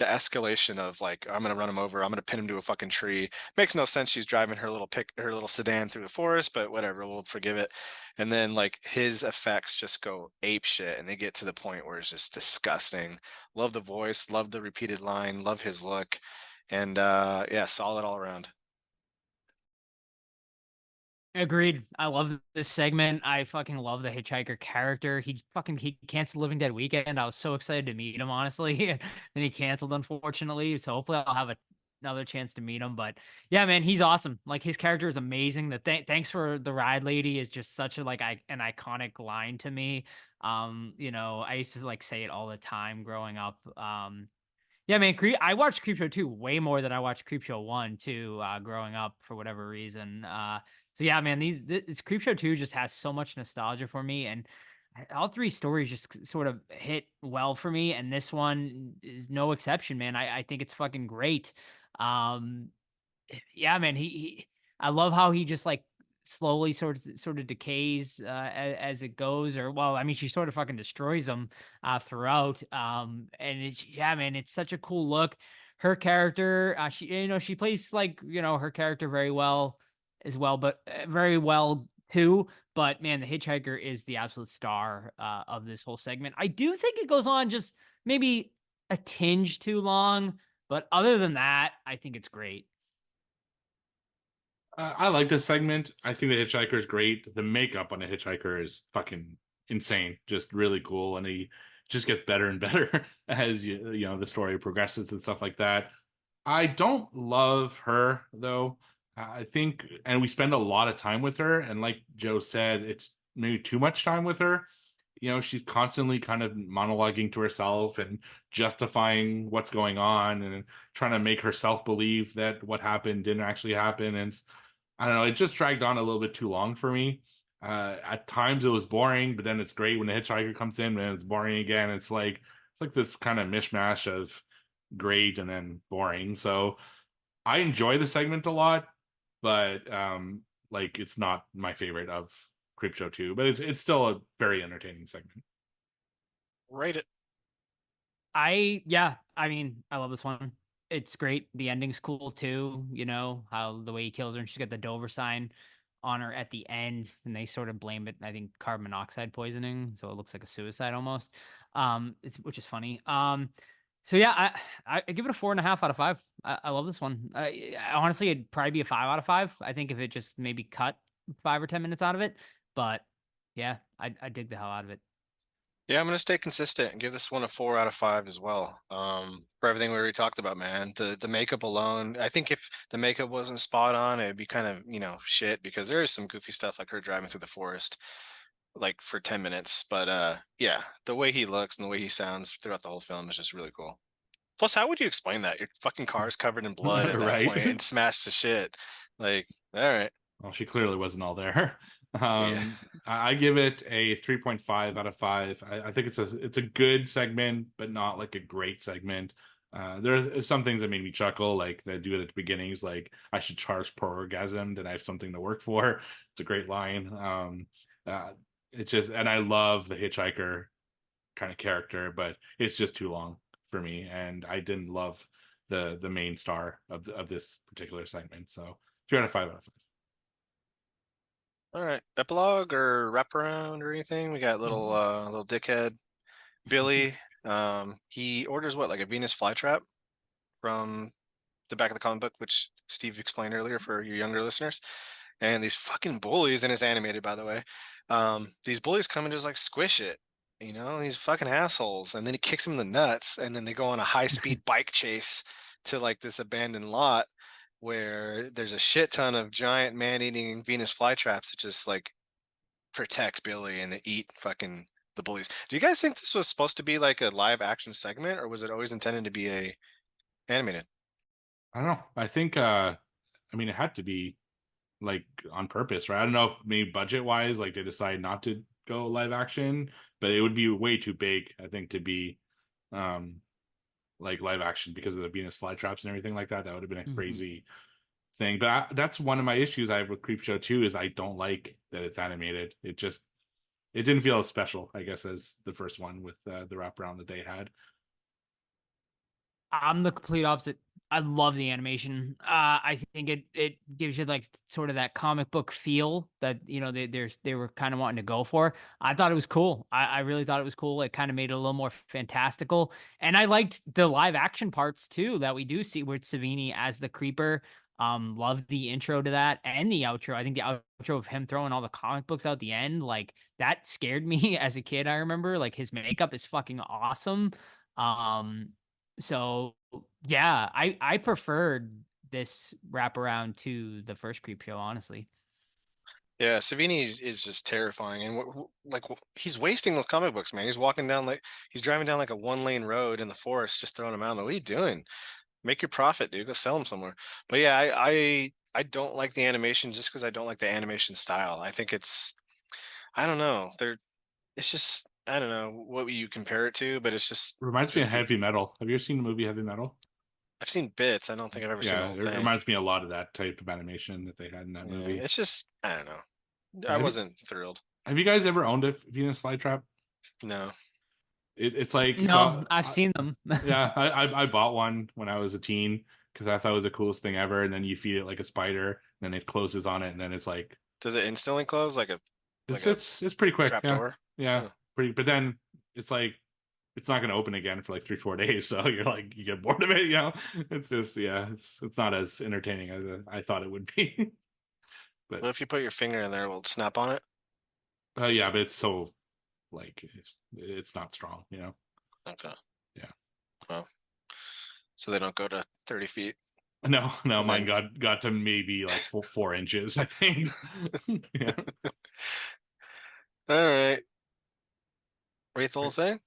escalation of like, I'm gonna run him over, I'm gonna pin him to a fucking tree. Makes no sense. She's driving her little sedan through the forest, but whatever, we'll forgive it. And then like his effects just go ape shit, and they get to the point where it's just disgusting. Love the voice, love the repeated line, love his look, and yeah, solid all around. Agreed. I love this segment. I fucking love the hitchhiker character. He canceled Living Dead Weekend. I was so excited to meet him, honestly. And he canceled, unfortunately. So hopefully I'll have another chance to meet him. But yeah, man, he's awesome. Like his character is amazing. The thanks for the ride, lady, is just such a an iconic line to me. I used to like say it all the time growing up. Yeah, man, I watched Creepshow 2 way more than I watched Creepshow 1 too, growing up for whatever reason. So yeah, man, this Creepshow 2 just has so much nostalgia for me, and all 3 stories just sort of hit well for me, and this one is no exception, man. I think it's fucking great. Um, yeah, man, I love how he just like slowly sort of decays as it goes, or well, I mean, she sort of fucking destroys him throughout. And it's yeah, man, it's such a cool look. Her character, she plays like her character very well as well, but very well too. But man, the hitchhiker is the absolute star of this whole segment. I do think it goes on just maybe a tinge too long, but other than that, I think it's great. I like this segment. I think the hitchhiker is great. The makeup on the hitchhiker is fucking insane, just really cool, and he just gets better and better as you know the story progresses and stuff like that. I don't love her though. I think, and we spend a lot of time with her, and like Joe said, it's maybe too much time with her. You know, she's constantly kind of monologuing to herself and justifying what's going on and trying to make herself believe that what happened didn't actually happen. And I don't know, it just dragged on a little bit too long for me. At times it was boring, but then it's great when the hitchhiker comes in and it's boring again. It's like this kind of mishmash of great and then boring. So I enjoy the segment a lot, but like it's not my favorite of Creepshow 2, but it's still a very entertaining segment. Rate it. I mean, I love this one. It's great. The ending's cool too. You know how the way he kills her, and she's got the Dover sign on her at the end, and they sort of blame it. I think carbon monoxide poisoning, so it looks like a suicide almost. Which is funny. So yeah, I give it a 4.5 out of 5. I love this one. Honestly, it'd probably be a 5 out of 5. I think if it just maybe cut 5 or 10 minutes out of it, but yeah, I dig the hell out of it. Yeah, I'm gonna stay consistent and give this one a 4 out of 5 as well. For everything we already talked about, man. The makeup alone, I think if the makeup wasn't spot on, it'd be kind of, shit, because there is some goofy stuff like her driving through the forest like for 10 minutes. But yeah, the way he looks and the way he sounds throughout the whole film is just really cool. Plus, how would you explain that? Your fucking car is covered in blood at that Right? point and smashed to shit. Like, all right. Well, she clearly wasn't all there. Yeah. I give it a 3.5 out of 5. I think it's a good segment, but not like a great segment. There are some things that made me chuckle, like they do it at the beginnings, like I should charge per orgasm, then I have something to work for. It's a great line. Uh, it's just, and I love the hitchhiker kind of character, but it's just too long for me, and I didn't love the main star of this particular segment. So 3 out of 5 out of 5. All right. Epilogue or wraparound or anything? We got little dickhead Billy. He orders what, like a Venus flytrap from the back of the comic book, which Steve explained earlier for your younger listeners. And these fucking bullies, and it's animated by the way. These bullies come and just like squish it, these fucking assholes. And then he kicks them in the nuts, and then they go on a high-speed bike chase to like this abandoned lot where there's a shit ton of giant man-eating Venus flytraps that just like protect Billy and they eat fucking the bullies. Do you guys think this was supposed to be like a live action segment, or was it always intended to be a animated? I don't know. I think I mean it had to be like on purpose, right? I don't know if maybe budget wise, like they decide not to go live action, but it would be way too big, I think, to be like live action because of the Venus flytraps and everything like that. That would have been a crazy thing. But that's one of my issues I have with Creepshow 2 is I don't like that it's animated. It didn't feel as special, I guess, as the first one with the wraparound that they had. I'm the complete opposite. I love the animation. I think it gives you like sort of that comic book feel that they were kind of wanting to go for. I thought it was cool. I really thought it was cool. It kind of made it a little more fantastical, and I liked the live action parts too that we do see with Savini as the creeper. Love the intro to that and the outro. I think the outro of him throwing all the comic books out the end, like that scared me as a kid. I remember like his makeup is fucking awesome. So yeah, I preferred this wraparound to the first Creepshow, honestly. Yeah, Savini is just terrifying, and he's wasting the comic books, man. He's driving down like a 1-lane road in the forest, just throwing them out. Like, what are you doing? Make your profit, dude. Go sell them somewhere. But yeah, I don't like the animation just because I don't like the animation style. I think I don't know. It's just, I don't know what you compare it to, but it's just Reminds me of goofy. Heavy Metal. Have you ever seen the movie Heavy Metal? I've seen bits. I don't think I've ever seen the Yeah, whole it thing. reminds me a lot of that type of animation that they had in that Yeah, movie. it's just, I don't know. I Have you, wasn't thrilled. have you guys ever owned a Venus flytrap? No. It's like No, I've seen them. yeah, I bought one when I was a teen because I thought it was the coolest thing ever. And then you feed it like a spider, and then it closes on it, and then it's like Does it instantly close like a It's pretty quick. trap Yeah. door? Yeah. Oh. Pretty. But then it's like it's not going to open again for like 3-4 days. So you're like you get bored of it. You know. It's just It's not as entertaining as I thought it would be. But Well, if you put your finger in there, will it snap on it? yeah, but it's so like it's not strong. You know. Okay. Yeah. Well, so they don't go to 30 feet. No, And mine then- got to maybe like 4 inches, I think. Yeah. All right. Rate the whole thing?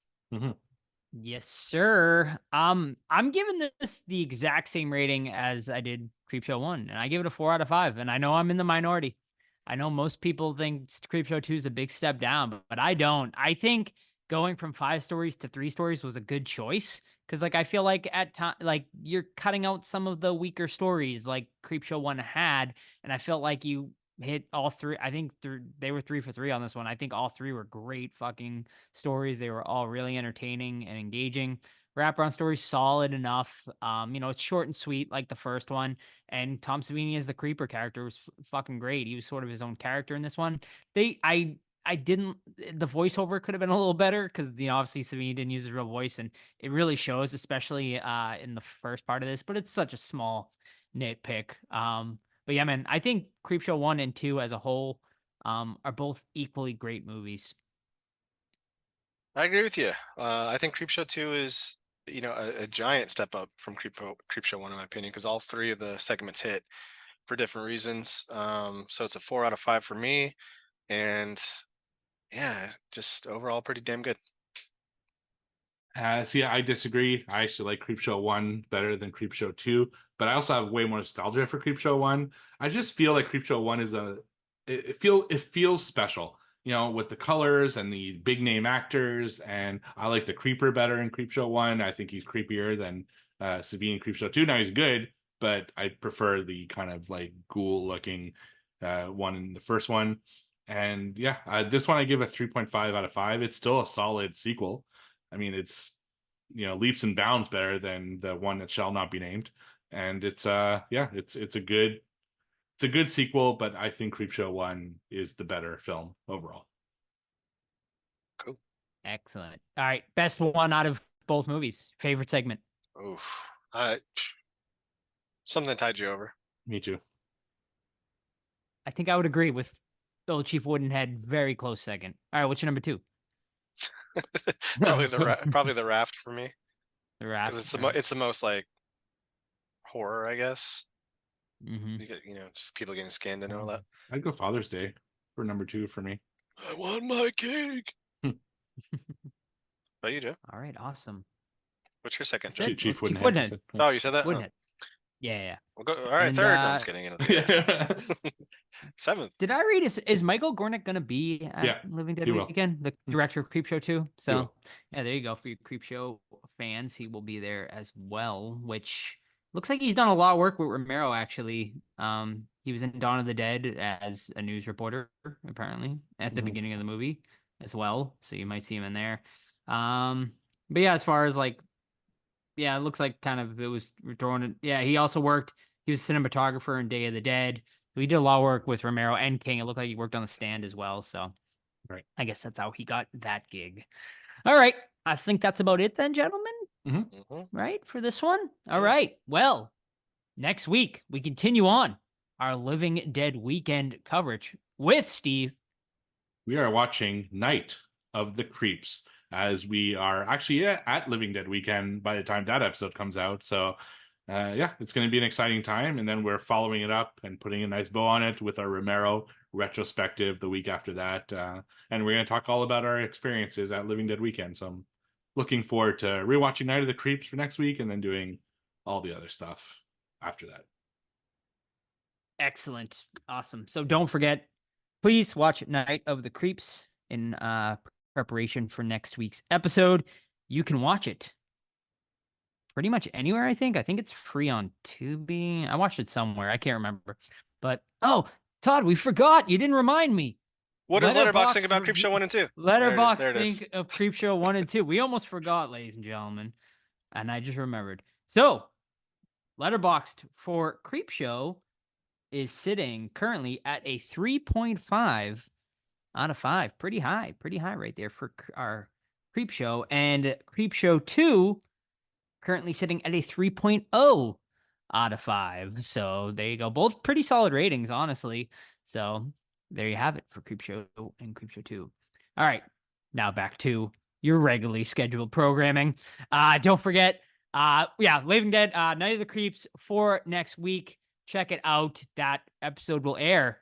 Yes, sir. I'm giving this the exact same rating as I did Creepshow 1, and I give it a 4 out of 5. And I know I'm in the minority. I know most people think Creepshow 2 is a big step down, but I don't. I think going from 5 stories to 3 stories was a good choice because, like, I feel like at time, like you're cutting out some of the weaker stories, like Creepshow 1 had, and I felt like you hit all 3. I think they were 3 for 3 on this one. I think all 3 were great fucking stories. They were all really entertaining and engaging. Wraparound story solid enough. It's short and sweet like the first one. And Tom Savini as the creeper character was fucking great. He was sort of his own character in this one. I didn't. The voiceover could have been a little better because obviously Savini didn't use his real voice, and it really shows, especially in the first part of this. But it's such a small nitpick. But yeah, man, I think Creepshow 1 and 2 as a whole are both equally great movies. I agree with you. I think Creepshow 2 is, a giant step up from Creepshow 1 in my opinion, because all 3 of the segments hit for different reasons. So it's a 4 out of 5 for me, and yeah, just overall pretty damn good. See, I disagree. I actually like Creepshow 1 better than Creepshow 2, but I also have way more nostalgia for Creepshow 1. I just feel like Creepshow 1 is it feels special, with the colors and the big name actors, and I like the creeper better in Creepshow 1. I think he's creepier than Sabine in Creepshow 2. Now he's good, but I prefer the kind of like ghoul looking one in the first one. And yeah, this one I give a 3.5 out of 5. It's still a solid sequel. I mean, it's leaps and bounds better than the one that shall not be named, and it's it's a good sequel, but I think Creepshow 1 is the better film overall. Cool. Excellent. All right, best one out of both movies. Favorite segment. Oof. Something tied you over. Me too. I think I would agree with Old Chief Woodenhead. Very close second. All right, what's your number 2? probably the raft for me, The Raft. because it's the most like horror, I guess. Mm-hmm. You get just people getting scanned and all that. I'd go Father's Day for number 2 for me. I want my cake. But you do. All right, awesome. What's your second? That's it. Chief Chief Woodenhead. Woodenhead. Oh, you said that. Woodenhead. Yeah. We'll go. All right, And, third. No, I'm just kidding. Yeah. Seventh. Did I read is Michael Gornick gonna be at Yeah, Living Dead he will. Weekend, the director of Creepshow 2? So will. yeah, there you go. For you Creepshow fans, he will be there as well, which looks like he's done a lot of work with Romero actually. He was in Dawn of the Dead as a news reporter, apparently, at the Mhm. beginning of the movie as well. So you might see him in there. But yeah, as far as like, yeah, it looks like kind of it was throwing it. Yeah, he also worked. He was a cinematographer in Day of the Dead. So he did a lot of work with Romero and King. It looked like he worked on The Stand as well. So Right. I guess that's how he got that gig. All right. I think that's about it then, gentlemen. Mm-hmm. Right? For this one? All Yeah. right. Well, next week we continue on our Living Dead weekend coverage with Steve. We are watching Night of the Creeps, as we are actually at Living Dead weekend by the time that episode comes out. So it's going to be an exciting time. And then we're following it up and putting a nice bow on it with our Romero retrospective the week after that. And we're going to talk all about our experiences at Living Dead weekend. So I'm looking forward to rewatching Night of the Creeps for next week and then doing all the other stuff after that. Excellent. Awesome. So don't forget, please watch Night of the Creeps in preparation for next week's episode. You can watch it pretty much anywhere, I think. I think it's free on Tubi. I watched it somewhere. I can't remember. But, oh, Todd, we forgot. You didn't remind me. What does Letterboxd think Letterboxd about review- Creepshow 1 and 2? Letterboxd There it is. think of Creepshow 1 and 2. We almost forgot, ladies and gentlemen. And I just remembered. So, Letterboxd for Creepshow is sitting currently at a 3.5 out of 5. Pretty high right there for our Creepshow. And Creepshow 2 currently sitting at a 3.0 out of 5. So there you go. Both pretty solid ratings, honestly. So there you have it for Creepshow and Creepshow 2. All right. Now back to your regularly scheduled programming. Don't forget, Living Dead, Night of the Creeps for next week. Check it out. That episode will air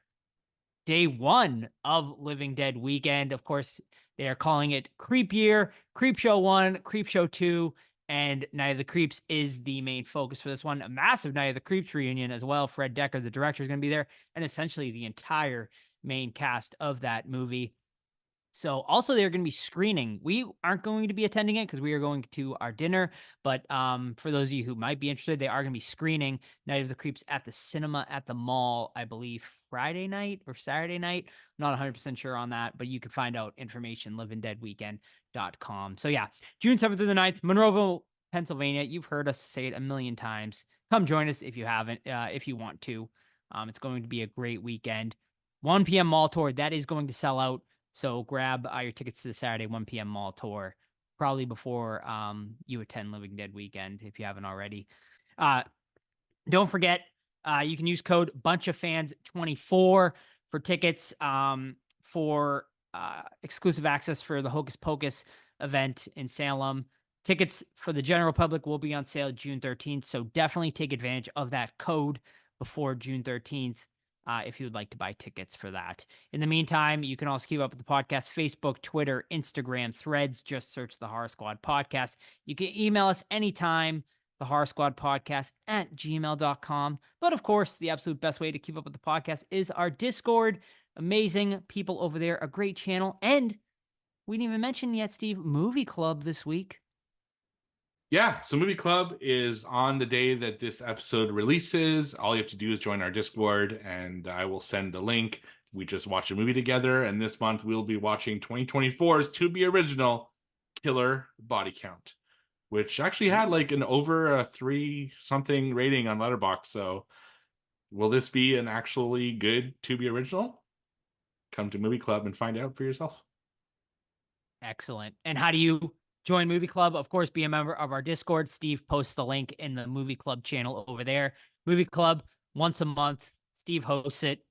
day 1 of Living Dead weekend. Of course, they are calling it Creep Year, Creepshow 1, Creepshow 2, and Night of the Creeps is the main focus for this one. A massive Night of the Creeps reunion as well. Fred Decker, the director, is going to be there, and essentially the entire main cast of that movie. So also they're going to be screening. We aren't going to be attending it because we are going to our dinner. But for those of you who might be interested, they are going to be screening Night of the Creeps at the cinema at the mall, I believe Friday night or Saturday night. I'm not 100% sure on that, but you can find out information livingdeadweekend.com. So yeah, June 7th through the 9th, Monroeville, Pennsylvania. You've heard us say it a million times. Come join us if you haven't, if you want to. It's going to be a great weekend. 1 p.m. mall tour. That is going to sell out. So grab your tickets to the Saturday 1 p.m. mall tour, probably before you attend Living Dead weekend if you haven't already. Don't forget, you can use code BunchOfFans24 for tickets for exclusive access for the Hocus Pocus event in Salem. Tickets for the general public will be on sale June 13th, so definitely take advantage of that code before June 13th. If you would like to buy tickets for that. In the meantime, you can also keep up with the podcast, Facebook, Twitter, Instagram, Threads. Just search the Horror Squad Podcast. You can email us anytime, the Horror Squad Podcast at gmail.com. But of course, the absolute best way to keep up with the podcast is our Discord. Amazing people over there, a great channel. And we didn't even mention yet, Steve, Movie Club this week. Yeah, so Movie Club is on the day that this episode releases. All you have to do is join our Discord, and I will send the link. We just watched a movie together, and this month we'll be watching 2024's to be original Killer Body Count, which actually had like an over a 3-something rating on Letterboxd. So will this be an actually good to be original? Come to Movie Club and find out for yourself. Excellent. And how do you join Movie Club? Of course, be a member of our Discord. Steve posts the link in the Movie Club channel over there. Movie Club, once a month. Steve hosts it.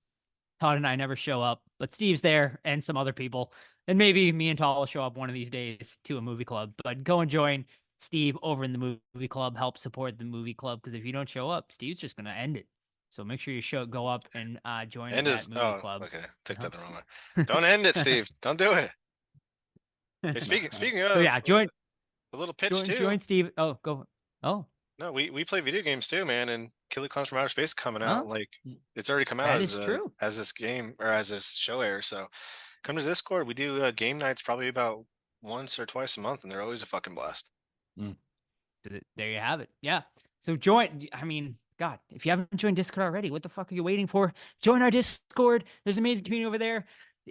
Todd and I never show up, but Steve's there and some other people. And maybe me and Todd will show up one of these days to a movie club. But go and join Steve over in the Movie Club. Help support the Movie Club, because if you don't show up, Steve's just going to end it. So make sure you go up and join that Movie Club. Okay, take that the wrong way. Don't end it, Steve. Don't do it. Hey, speaking of, so yeah, join a little pitch too. Join Steve. Oh, go. Oh, no, we play video games too, man. And Killer Clowns from Outer Space coming out. Like, it's already come out as this game or as this show airs. So come to Discord. We do game nights probably about once or twice a month, and they're always a fucking blast. There you have it. Yeah. So join. I mean, God, if you haven't joined Discord already, what the fuck are you waiting for? Join our Discord. There's an amazing community over there.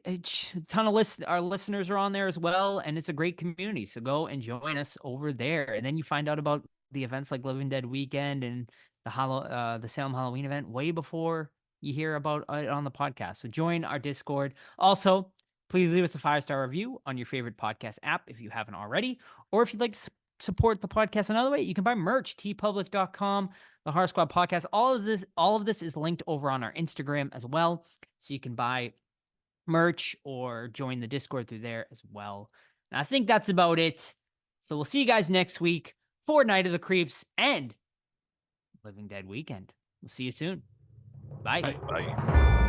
A ton of our listeners are on there as well, and it's a great community. So go and join us over there, and then you find out about the events like Living Dead Weekend and the Salem Halloween event way before you hear about it on the podcast. So join our Discord. Also, please leave us a 5-star review on your favorite podcast app if you haven't already, or if you'd like to support the podcast another way, you can buy merch, tpublic.com, the Horror Squad Podcast. All of this is linked over on our Instagram as well, so you can buy merch or join the Discord through there as well. And I think that's about it. So we'll see you guys next week for Night of the Creeps and Living Dead Weekend. We'll see you soon. Bye. Bye.